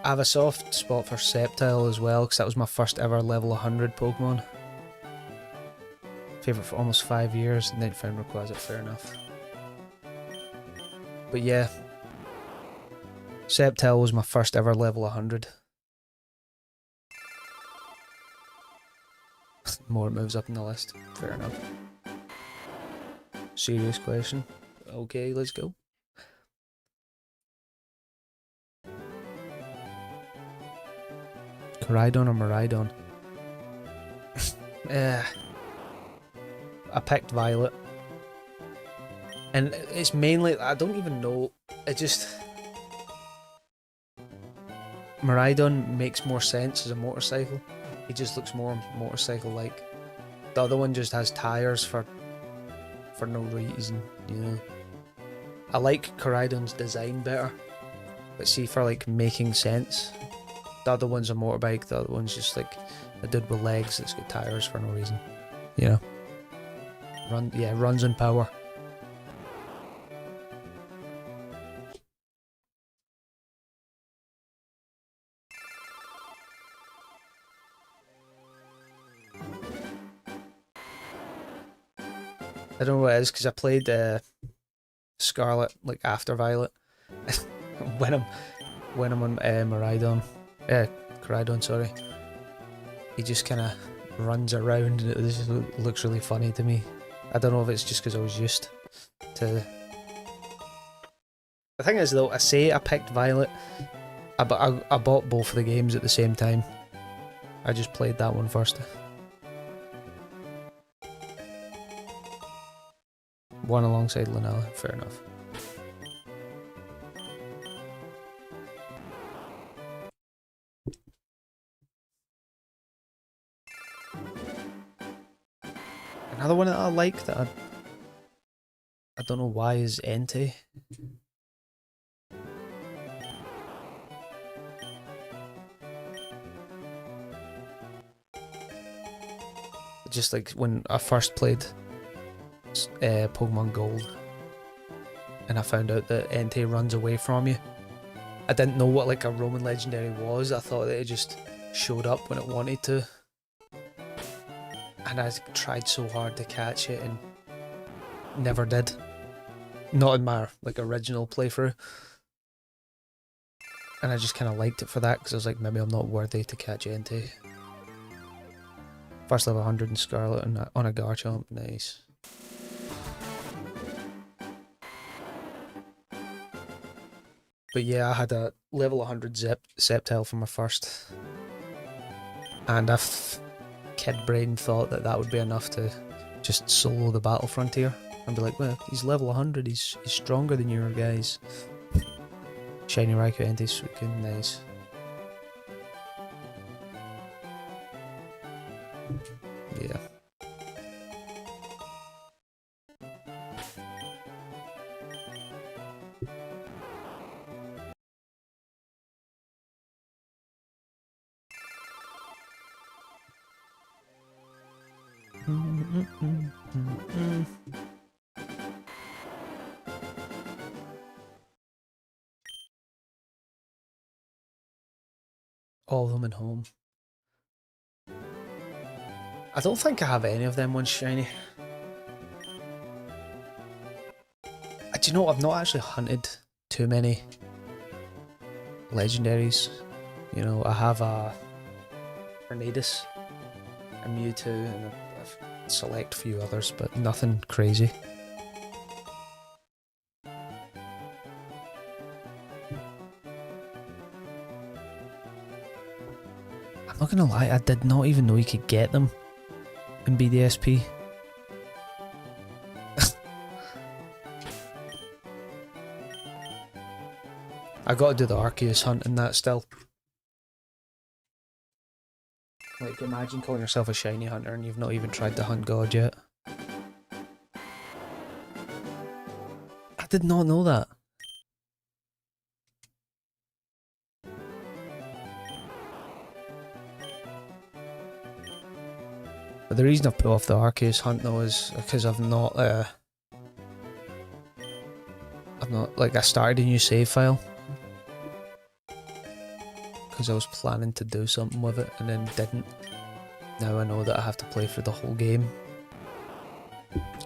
A: I have a soft spot for Sceptile as well, because that was my first ever level 100 Pokemon. Favourite for almost 5 years, and then found Rayquaza, fair enough. But yeah, Sceptile was my first ever level 100. More it moves up in the list, fair enough. Serious question. Okay, let's go. Koraidon or Miraidon? I picked Violet. And it's mainly, I don't even know, it just... Miraidon makes more sense as a motorcycle. He just looks more motorcycle-like. The other one just has tires for no reason, you know. I like Koraidon's design better, but see, for like making sense, the other one's a motorbike, the other one's just like a dude with legs that's got tires for no reason, you know. Runs on power. I don't know what it is, because I played Scarlet like after Violet. when I'm on Koraidon, sorry. He just kind of runs around, and it just looks really funny to me. I don't know if it's just because I was used to... The thing is though, I say I picked Violet, I bought both of the games at the same time. I just played that one first. One alongside Lunella, fair enough. Another one that I like that I don't know why is Entei. Just like when I first played Pokemon Gold and I found out that Entei runs away from you. I didn't know what like a Roman Legendary was. I thought that it just showed up when it wanted to. And I tried so hard to catch it and never did. Not in my like original playthrough. And I just kind of liked it for that, because I was like, maybe I'm not worthy to catch Entei. First level 100 in Scarlet on a Garchomp, nice. But yeah, I had a level 100 Sceptile for my first. And kid brain thought that would be enough to just solo the Battle Frontier. And be like, well, he's level 100, he's stronger than your guys. Shiny Raikou, Entei, Suicune, nice. Yeah. All of them in home. I don't think I have any of them ones shiny. Do you know what? I've not actually hunted too many legendaries. You know, I have a Tornadus, a Mewtwo, and a select few others, but nothing crazy. I'm not gonna lie, I did not even know you could get them in BDSP. I gotta do the Arceus hunt in that still. Like, imagine calling yourself a shiny hunter and you've not even tried to hunt God yet. I did not know that. But the reason I've put off the Arceus hunt though is because I've not like I started a new save file because I was planning to do something with it and then didn't. Now I know that I have to play through the whole game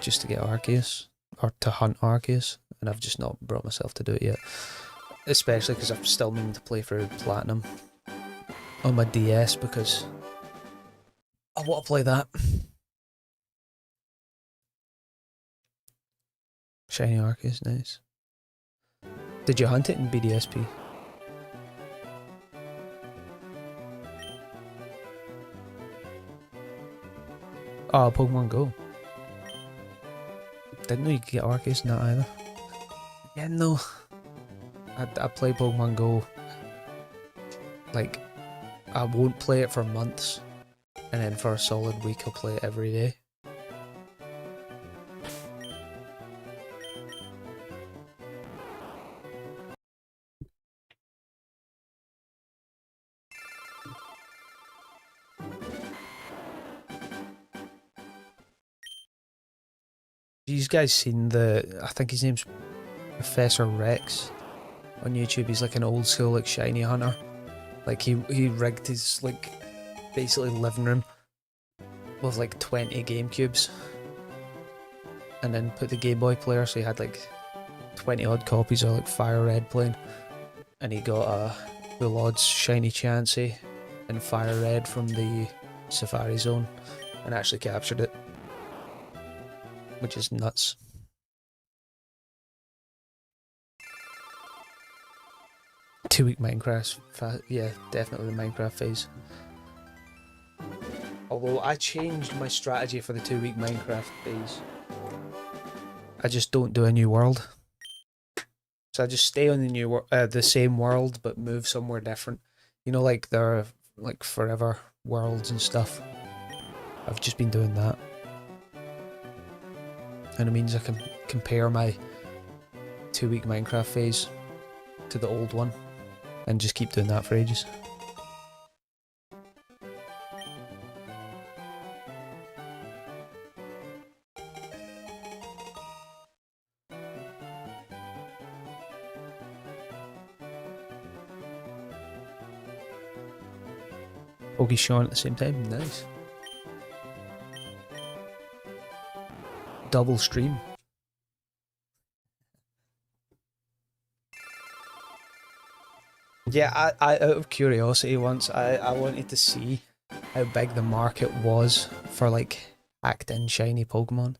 A: just to get Arceus or to hunt Arceus, and I've just not brought myself to do it yet. Especially because I'm still meaning to play through Platinum on my DS because I want to play that. Shiny Arceus, nice. Did you hunt it in BDSP? Oh, Pokemon Go. Didn't know you could get Arceus in that either. Yeah, no. I play Pokemon Go. Like, I won't play it for months, and then for a solid week I'll play it every day. You guys seen I think his name's Professor Rex on YouTube. He's like an old school like shiny hunter. Like he rigged his like basically living room with like 20 GameCubes and then put the Game Boy player, so he had like 20 odd copies of like Fire Red playing, and he got a full odds shiny Chansey and Fire Red from the Safari Zone and actually captured it, which is nuts. Two-week Minecraft, yeah, definitely the Minecraft phase. Although I changed my strategy for the 2-week Minecraft phase. I just don't do a new world. So I just stay on the same world but move somewhere different. You know, like there are like forever worlds and stuff. I've just been doing that. And it means I can compare my 2-week Minecraft phase to the old one and just keep doing that for ages. Pokey Sean at the same time, nice. Double stream. Yeah, I out of curiosity once, I wanted to see how big the market was for like hacked in shiny Pokemon.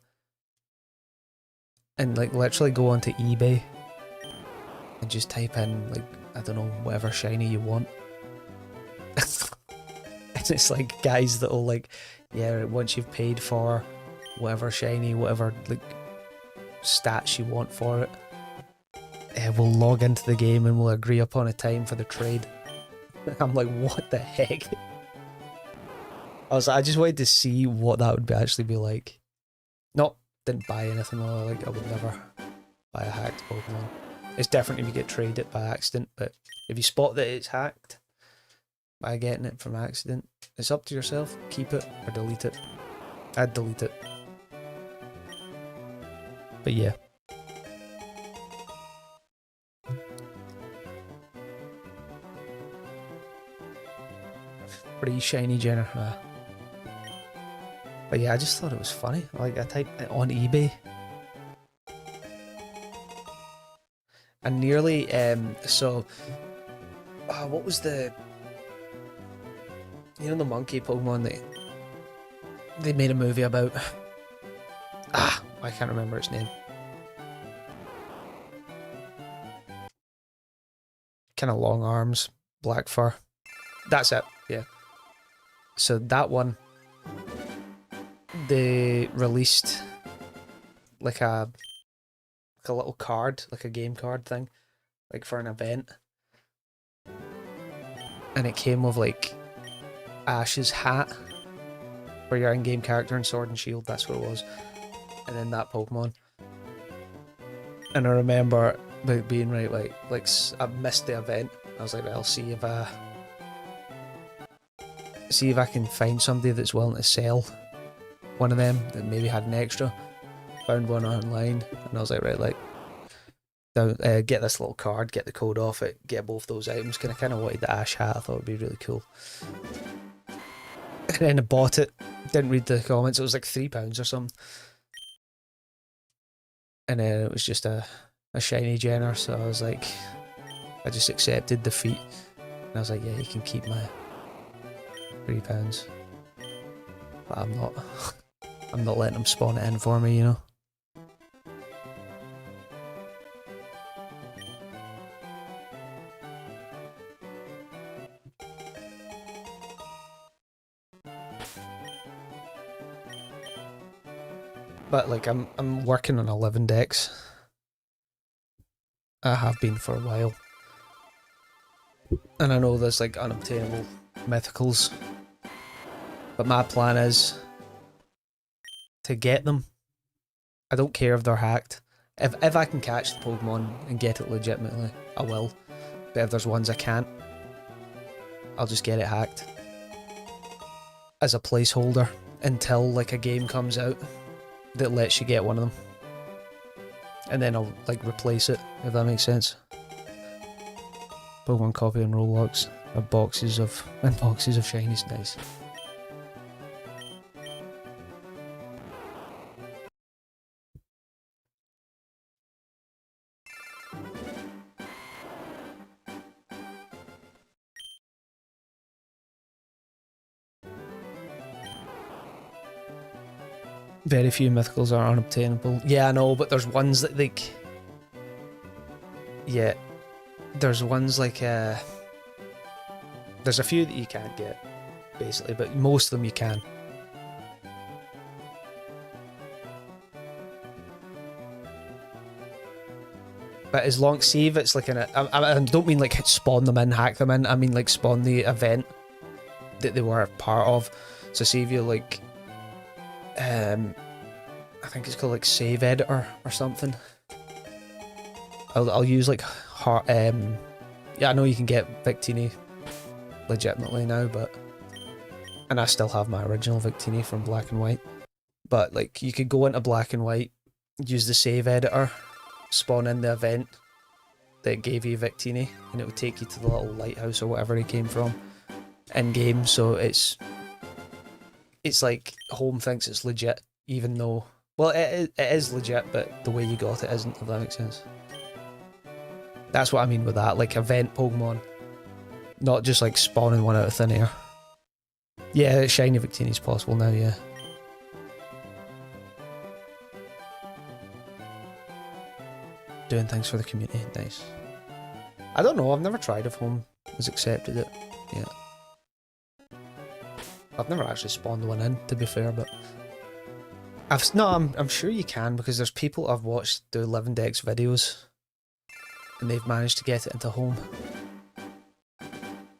A: And like literally go onto eBay and just type in like, I don't know, whatever shiny you want. And it's like guys that'll like, yeah, once you've paid for whatever shiny, whatever like stats you want for it, we'll log into the game and we'll agree upon a time for the trade. I'm like, what the heck? I just wanted to see what that would actually be like. Didn't buy anything though, like I would never buy a hacked Pokemon. It's different if you get traded it by accident, but if you spot that it's hacked by getting it from accident, it's up to yourself. Keep it or delete it. I'd delete it. But yeah. Pretty shiny Jenner. But yeah, I just thought it was funny. Like I typed it on eBay. And nearly, what was the, you know, the monkey Pokemon that they made a movie about? I can't remember its name. Kind of long arms, black fur. That's it, yeah. So that one, they released like a little card, like a game card thing, like for an event. And it came with like Ash's hat for your in-game character and Sword and Shield, that's what it was. And then that Pokemon. And I remember being right, like I missed the event. I was like, right, I'll see if I can find somebody that's willing to sell one of them that maybe had an extra. Found one online, and I was like, right, like, get this little card, get the code off it, get both those items. Cause I kind of wanted the ash hat. I thought it'd be really cool. And then I bought it. Didn't read the comments. It was like £3 or something. And then it was just a shiny Jenner. So I was like, I just accepted defeat. And I was like, yeah, you can keep my £3. But I'm not. I'm not letting them spawn it in for me, you know. But like I'm working on 11 decks. I have been for a while. And I know there's like unobtainable mythicals. But my plan is to get them. I don't care if they're hacked. If I can catch the Pokemon and get it legitimately, I will. But if there's ones I can't, I'll just get it hacked. As a placeholder until like a game comes out that lets you get one of them. And then I'll like replace it, if that makes sense. Pokemon copy and Roblox have boxes of shinies, nice. Very few mythicals are unobtainable. Yeah, I know, but there's ones that like... Yeah. There's ones like... There's a few that you can't get, basically, but most of them you can. But as long... See if it's like an... I don't mean like spawn them in, hack them in. I mean like spawn the event that they were part of. So see if you like... I think it's called like Save Editor or something. I'll use like yeah, I know you can get Victini legitimately now, but and I still have my original Victini from Black and White. But like you could go into Black and White, use the Save Editor, spawn in the event that gave you Victini, and it would take you to the little lighthouse or whatever he came from in game. So it's like home thinks it's legit, even though, well, it is legit, but the way you got it isn't, if that makes sense. That's what I mean with that, like event Pokemon, not just like spawning one out of thin air. Yeah, shiny Victini's possible now, yeah. Doing things for the community, nice. I don't know, I've never tried if home has accepted it yet. I've never actually spawned one in, to be fair, but I'm sure you can, because there's people I've watched do 11 decks videos and they've managed to get it into home.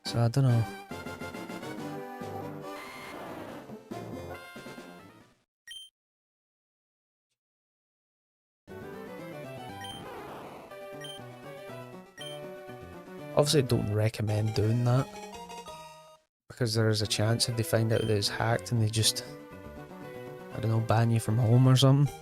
A: So I don't know. Obviously I don't recommend doing that, because there is a chance if they find out that it's hacked and they just, I don't know, ban you from home or something.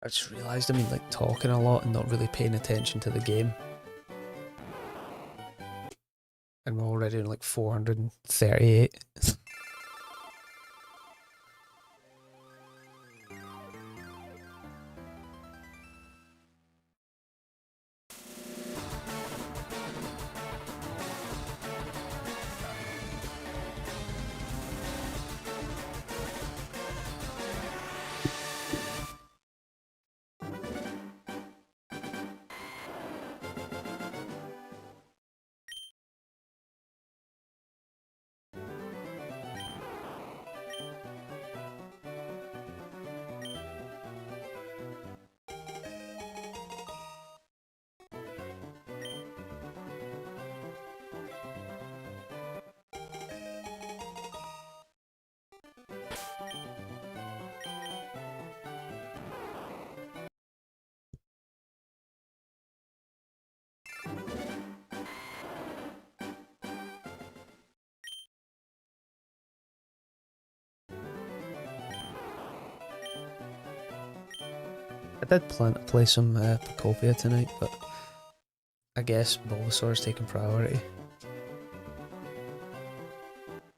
A: I just realised I'm like talking a lot and not really paying attention to the game. And we're already on like 438. I did plan to play some Pacopia tonight, but I guess Bulbasaur's taking priority.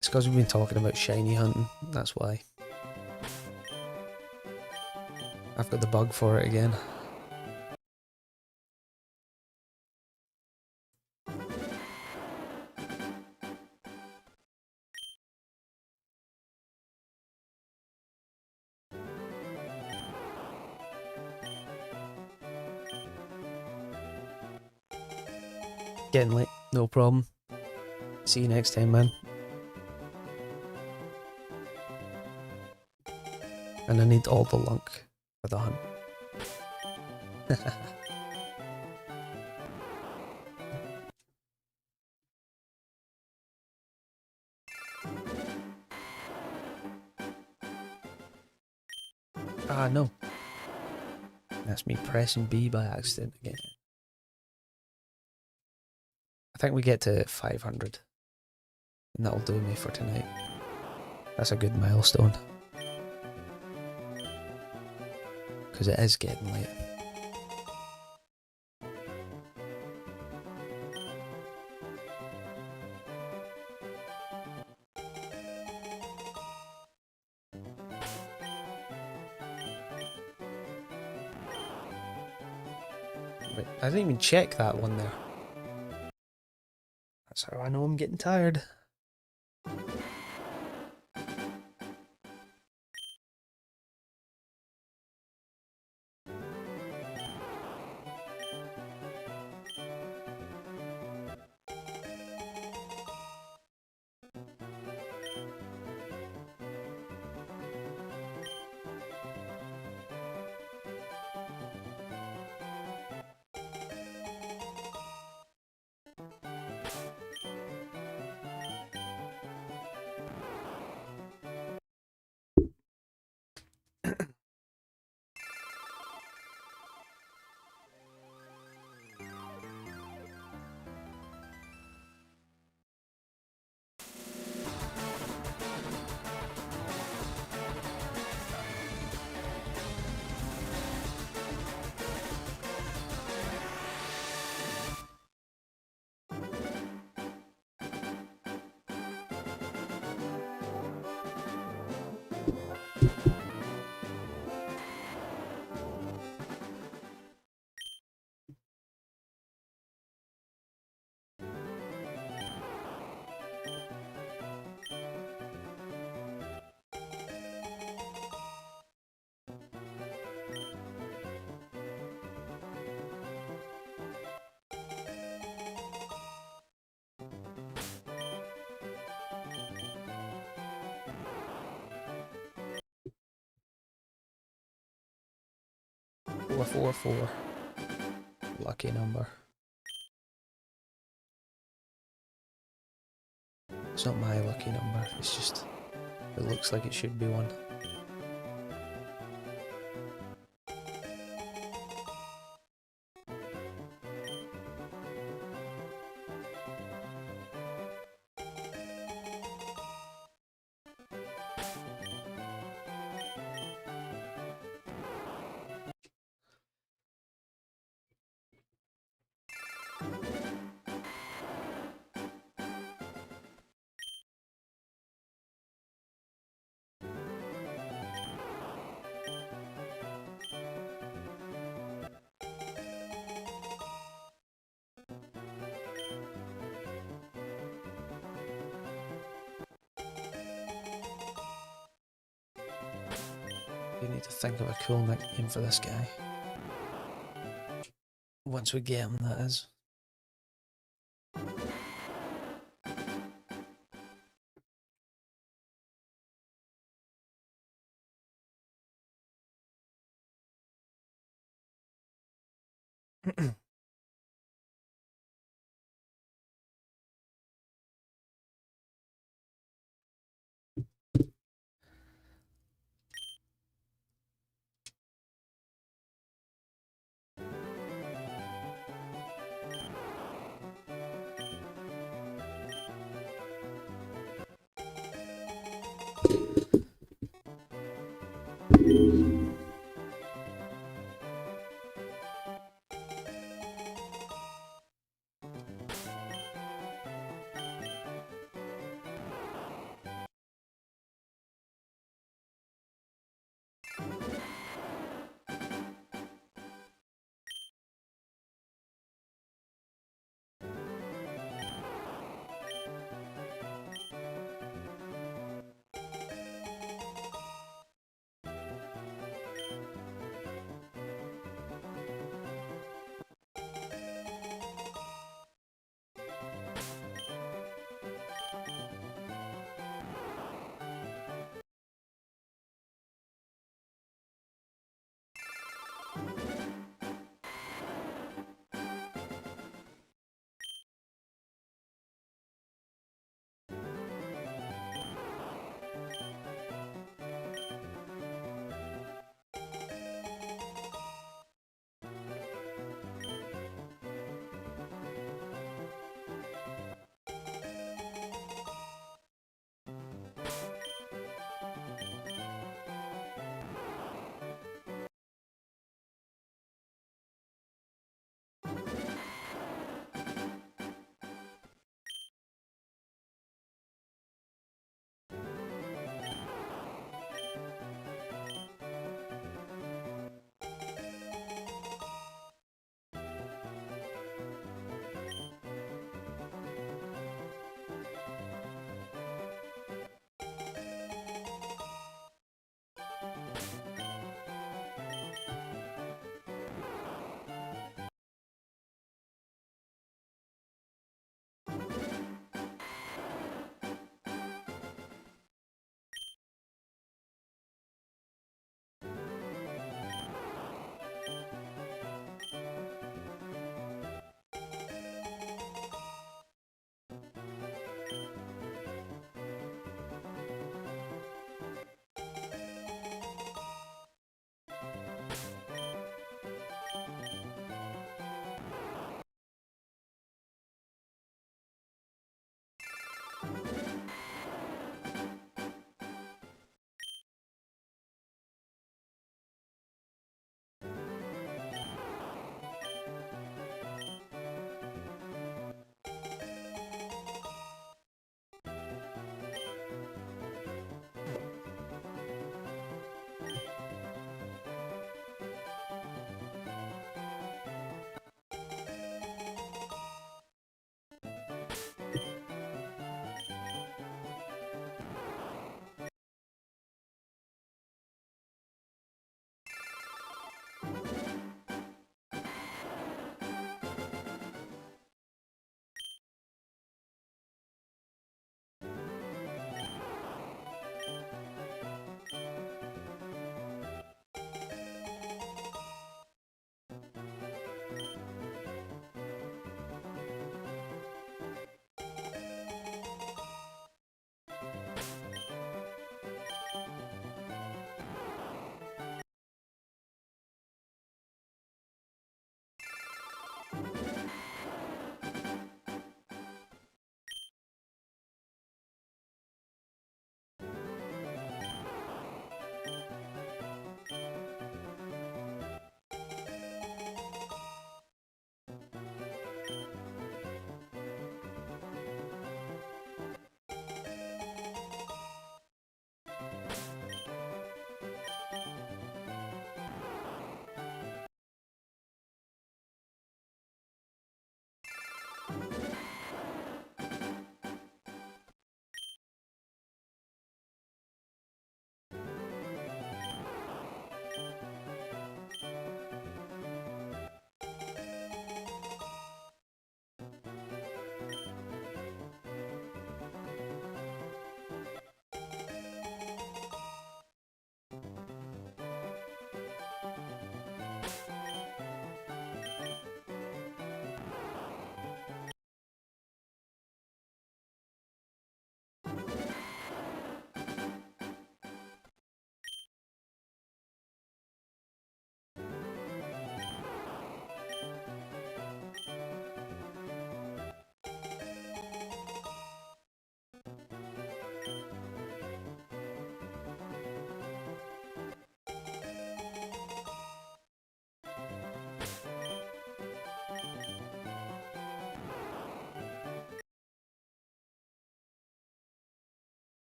A: It's because we've been talking about shiny hunting, that's why. I've got the bug for it again. Getting late, no problem. See you next time, man. And I need all the luck for the hunt. Ah, no. That's me pressing B by accident again. I think we get to 500. And that'll do me for tonight. That's a good milestone. Because it is getting late. Wait, I didn't even check that one there. That's how I know I'm getting tired. Four, 4, 4. Lucky number. It's not my lucky number, it's just, it looks like it should be one. You need to think of a cool nickname for this guy. Once we get him, that is.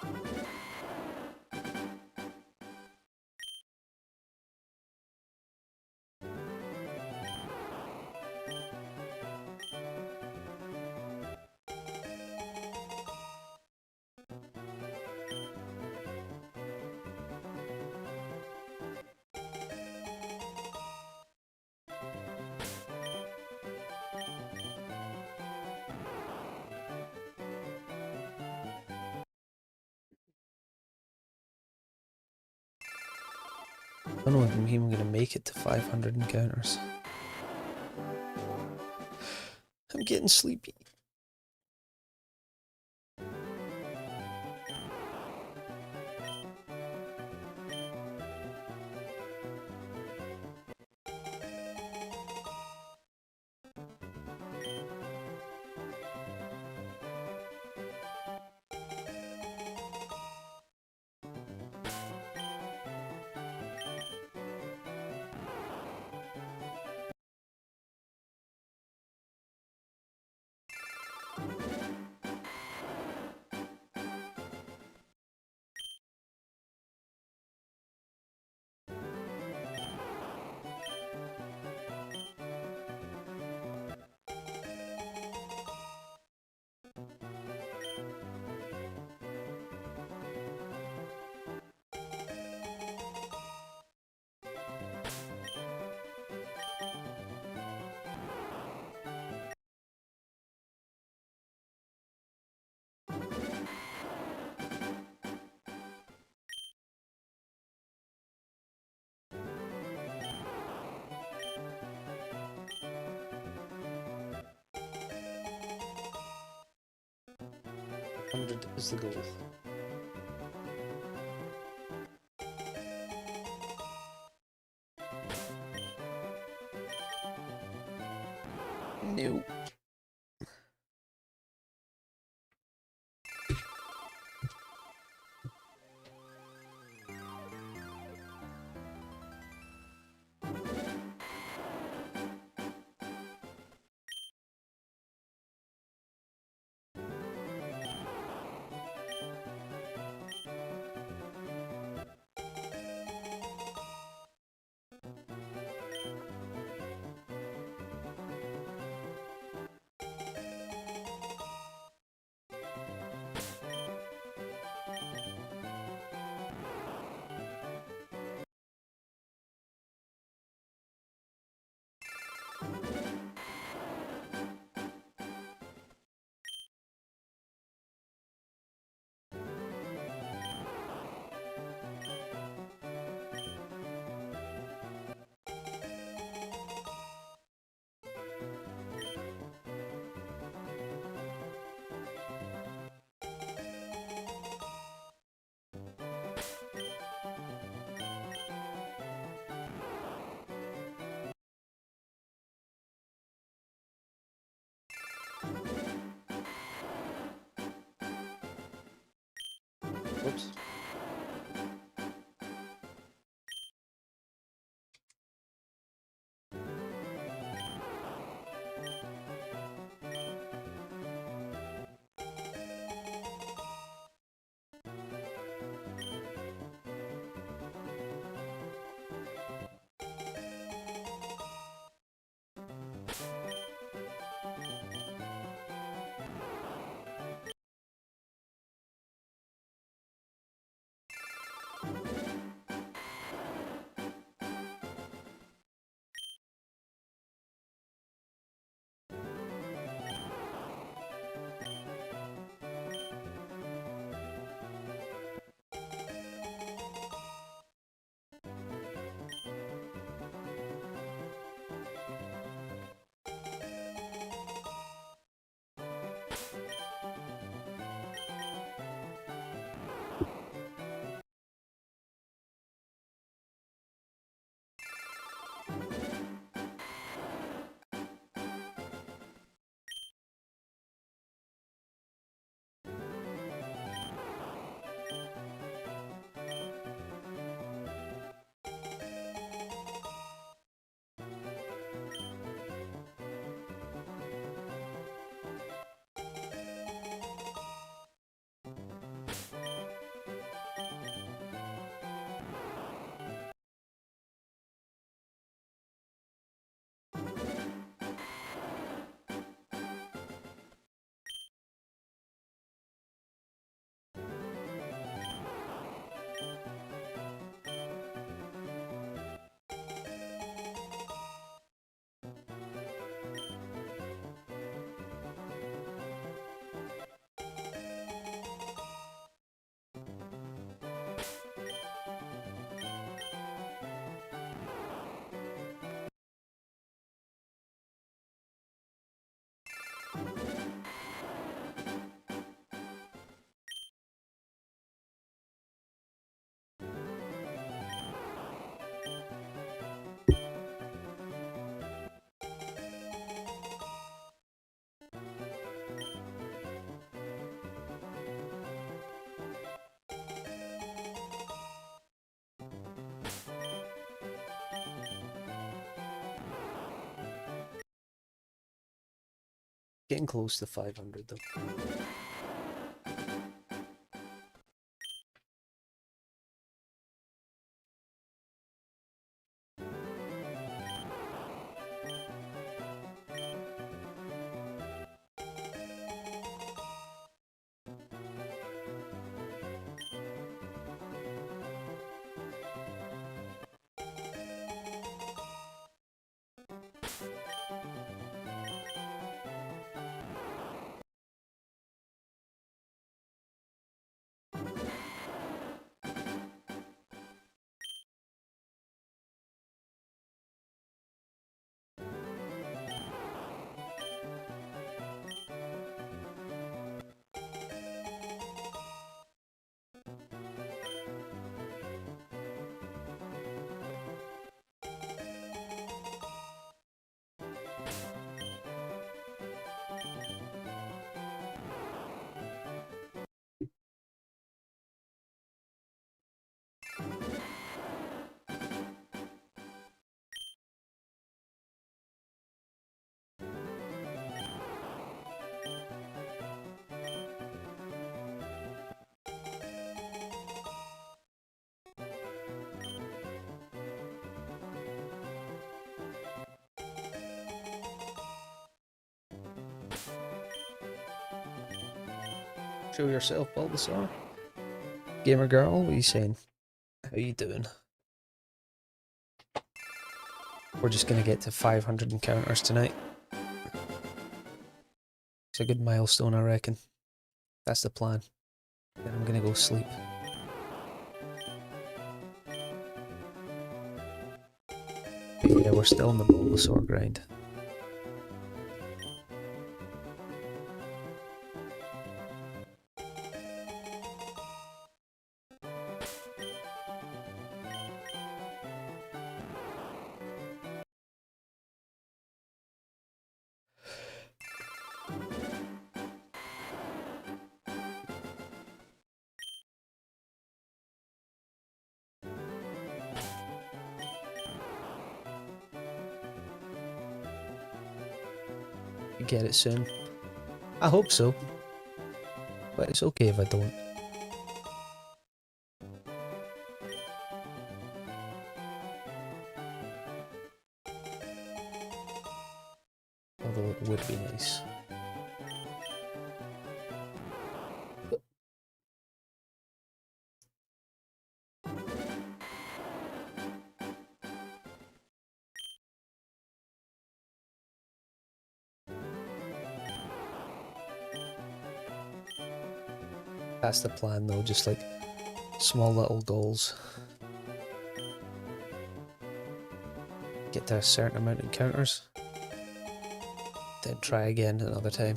A: I don't know if I'm even going to make it to 500 encounters. I'm getting sleepy. Hundred is the goal. No. Whoops. Getting close to 500 though. Show yourself, Bulbasaur. Gamer girl, what are you saying? How you doing? We're just gonna get to 500 encounters tonight. It's a good milestone, I reckon. That's the plan. Then I'm gonna go sleep. But yeah, we're still in the Bulbasaur grind. Get it soon. I hope so. But it's okay if I don't. Although it would be nice. That's the plan though, just like small little goals. Get to a certain amount of encounters. Then try again another time.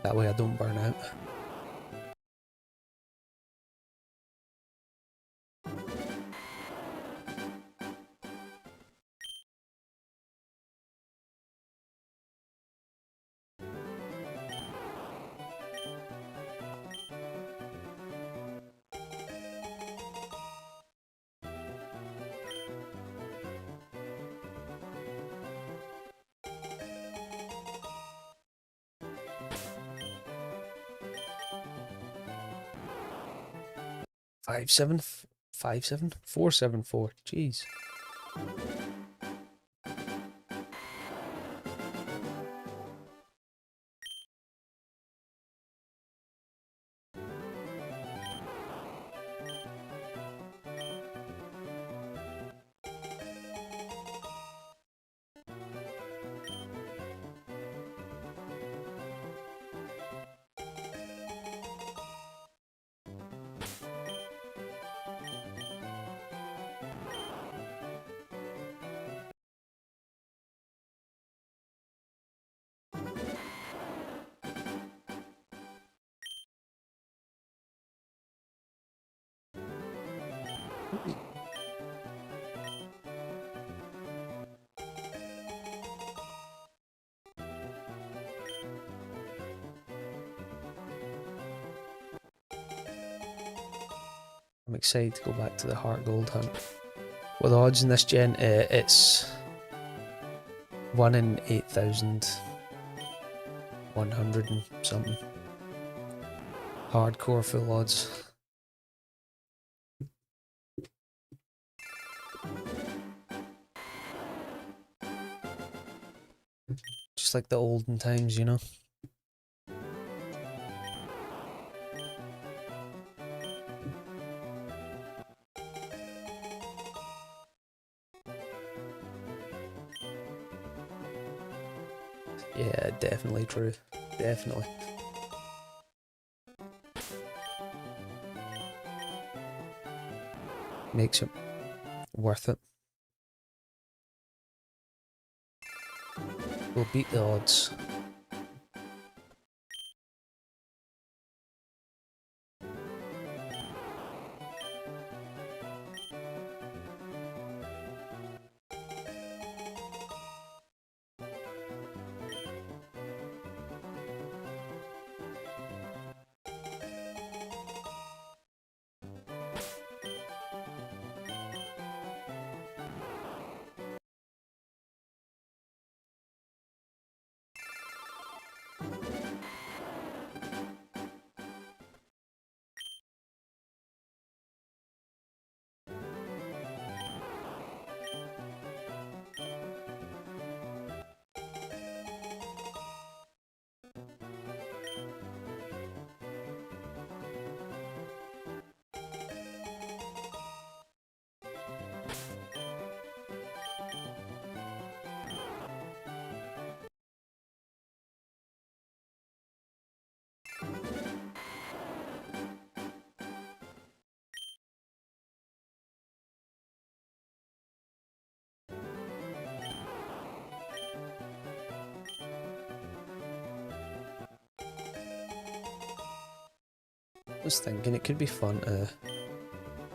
A: That way I don't burn out. Five seven, 474. Jeez. I'm excited to go back to the Heart Gold hunt. With odds in this gen, it's 1 in 8,000 100 and something. Hardcore full odds. Just like the olden times, you know? Yeah, definitely true. Definitely. Makes it worth it. We'll beat the odds. I was thinking it could be fun to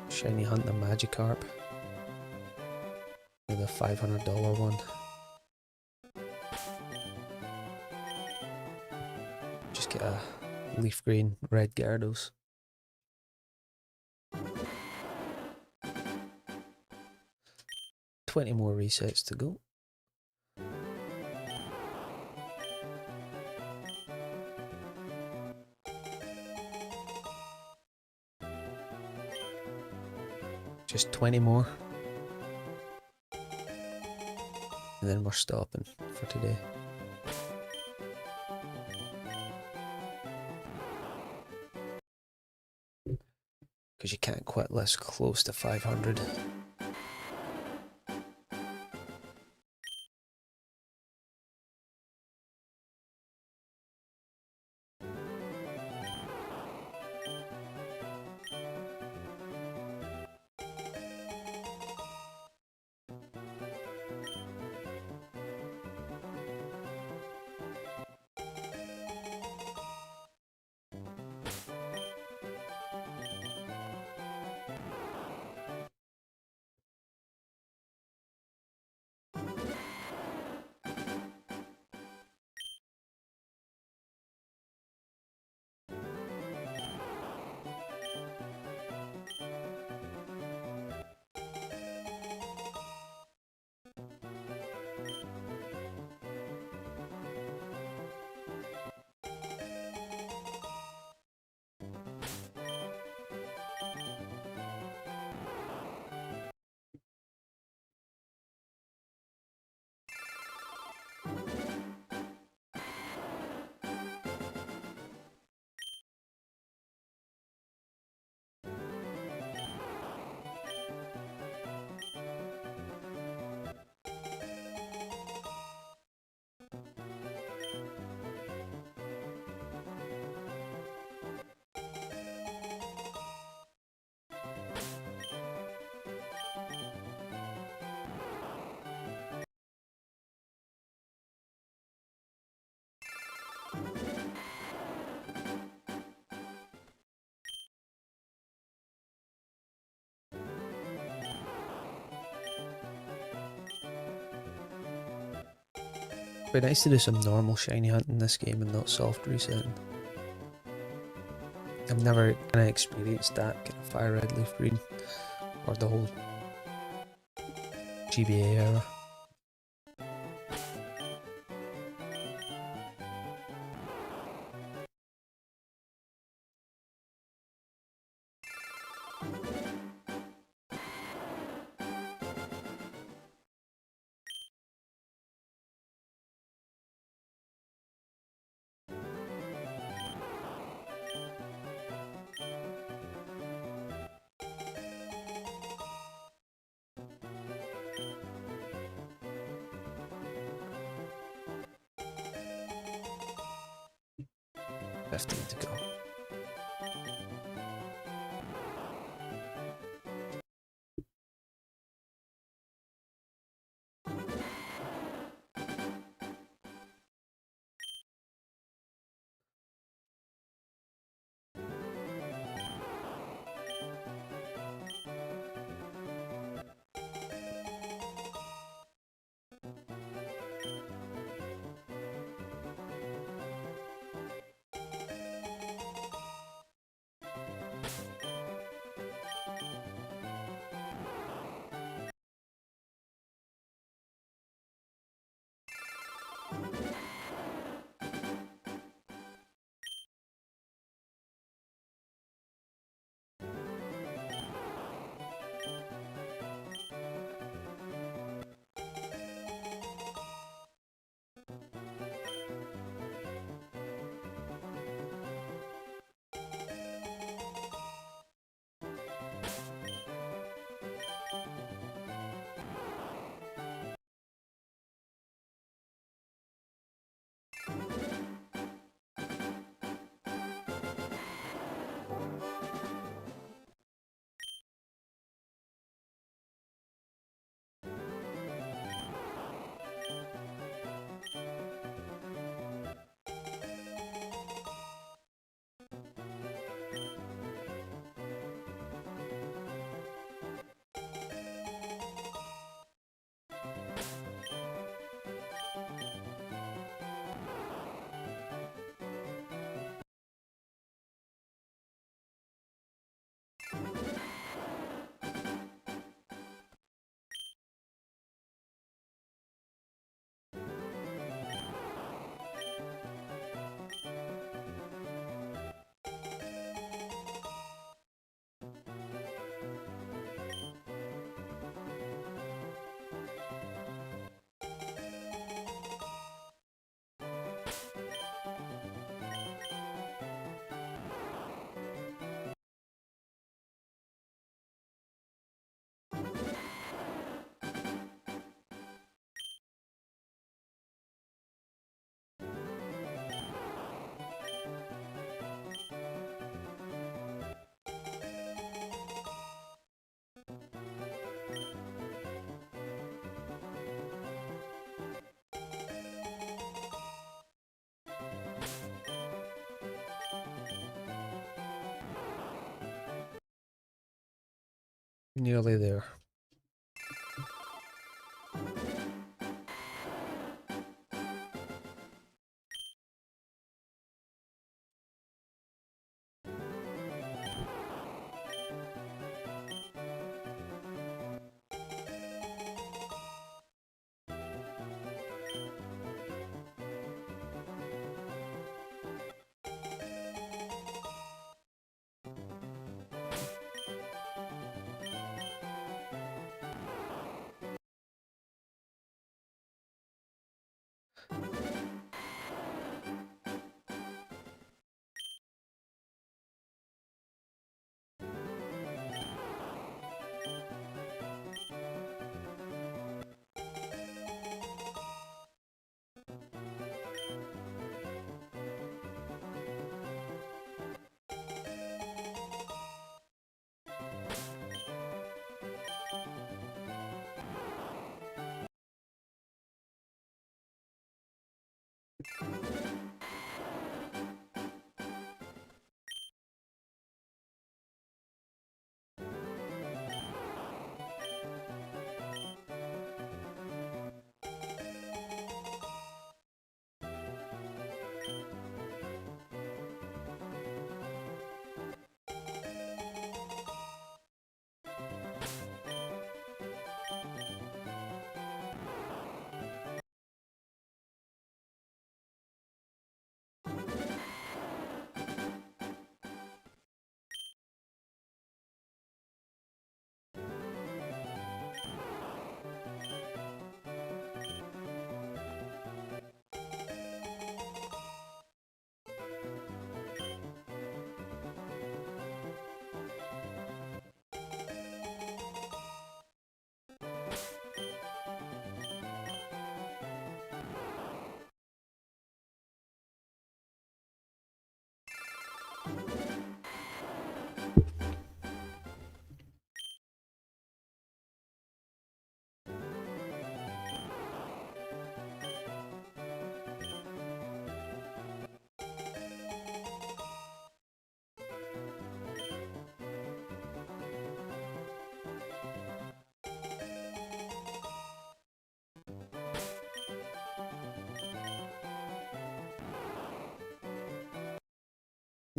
A: shiny hunt the Magikarp. Or the $500 one. Just get a leaf green red Gyarados. $20 more resets to go. Just 20 more. And then we're stopping for today. Because you can't quit this close to 500. It'd be nice to do some normal shiny hunting in this game and not soft resetting. I've never kind of experienced that kind of fire red, leaf green, or the whole GBA era. 15 to go. Nearly there.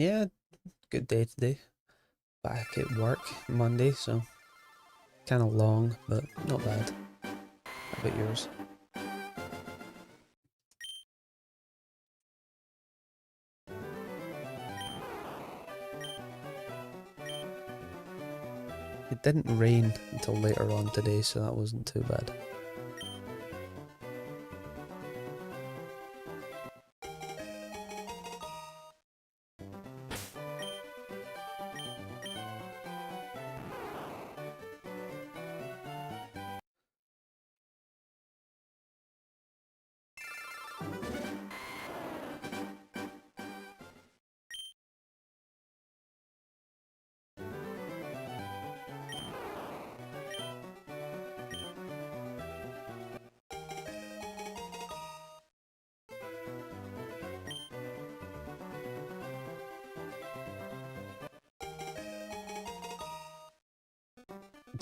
A: Yeah, good day today. Back at work Monday, so kind of long, but not bad. How about yours? It didn't rain until later on today, so that wasn't too bad.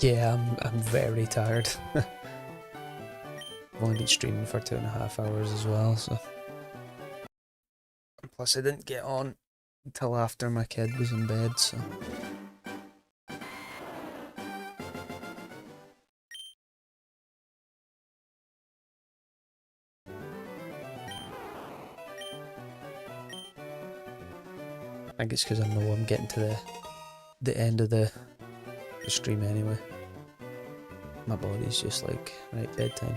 A: Yeah, I'm very tired. I've only been streaming for 2.5 hours as well, so. Plus, I didn't get on until after my kid was in bed, so. I think it's because I know I'm getting to the end of the stream anyway. My body's just like, right, bedtime.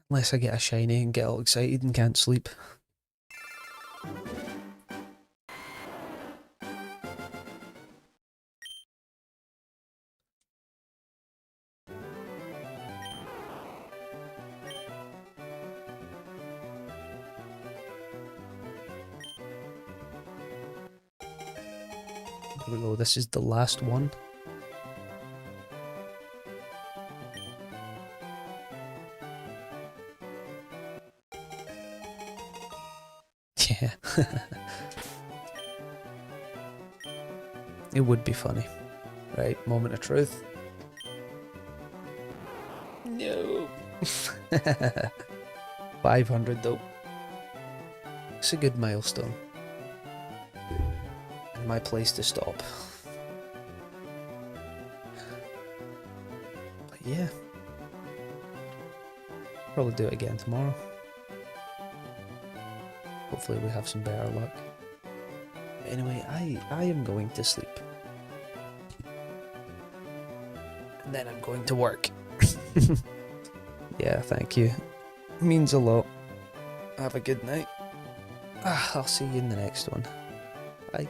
A: Unless I get a shiny and get all excited and can't sleep. Here we go, this is the last one. Yeah. It would be funny. Right, moment of truth. No. 500 though. It's a good milestone. And my place to stop. But yeah. Probably do it again tomorrow. Hopefully we have some better luck. But anyway, I am going to sleep. And then I'm going to work. Yeah, thank you. Means a lot. Have a good night. I'll see you in the next one. Bye.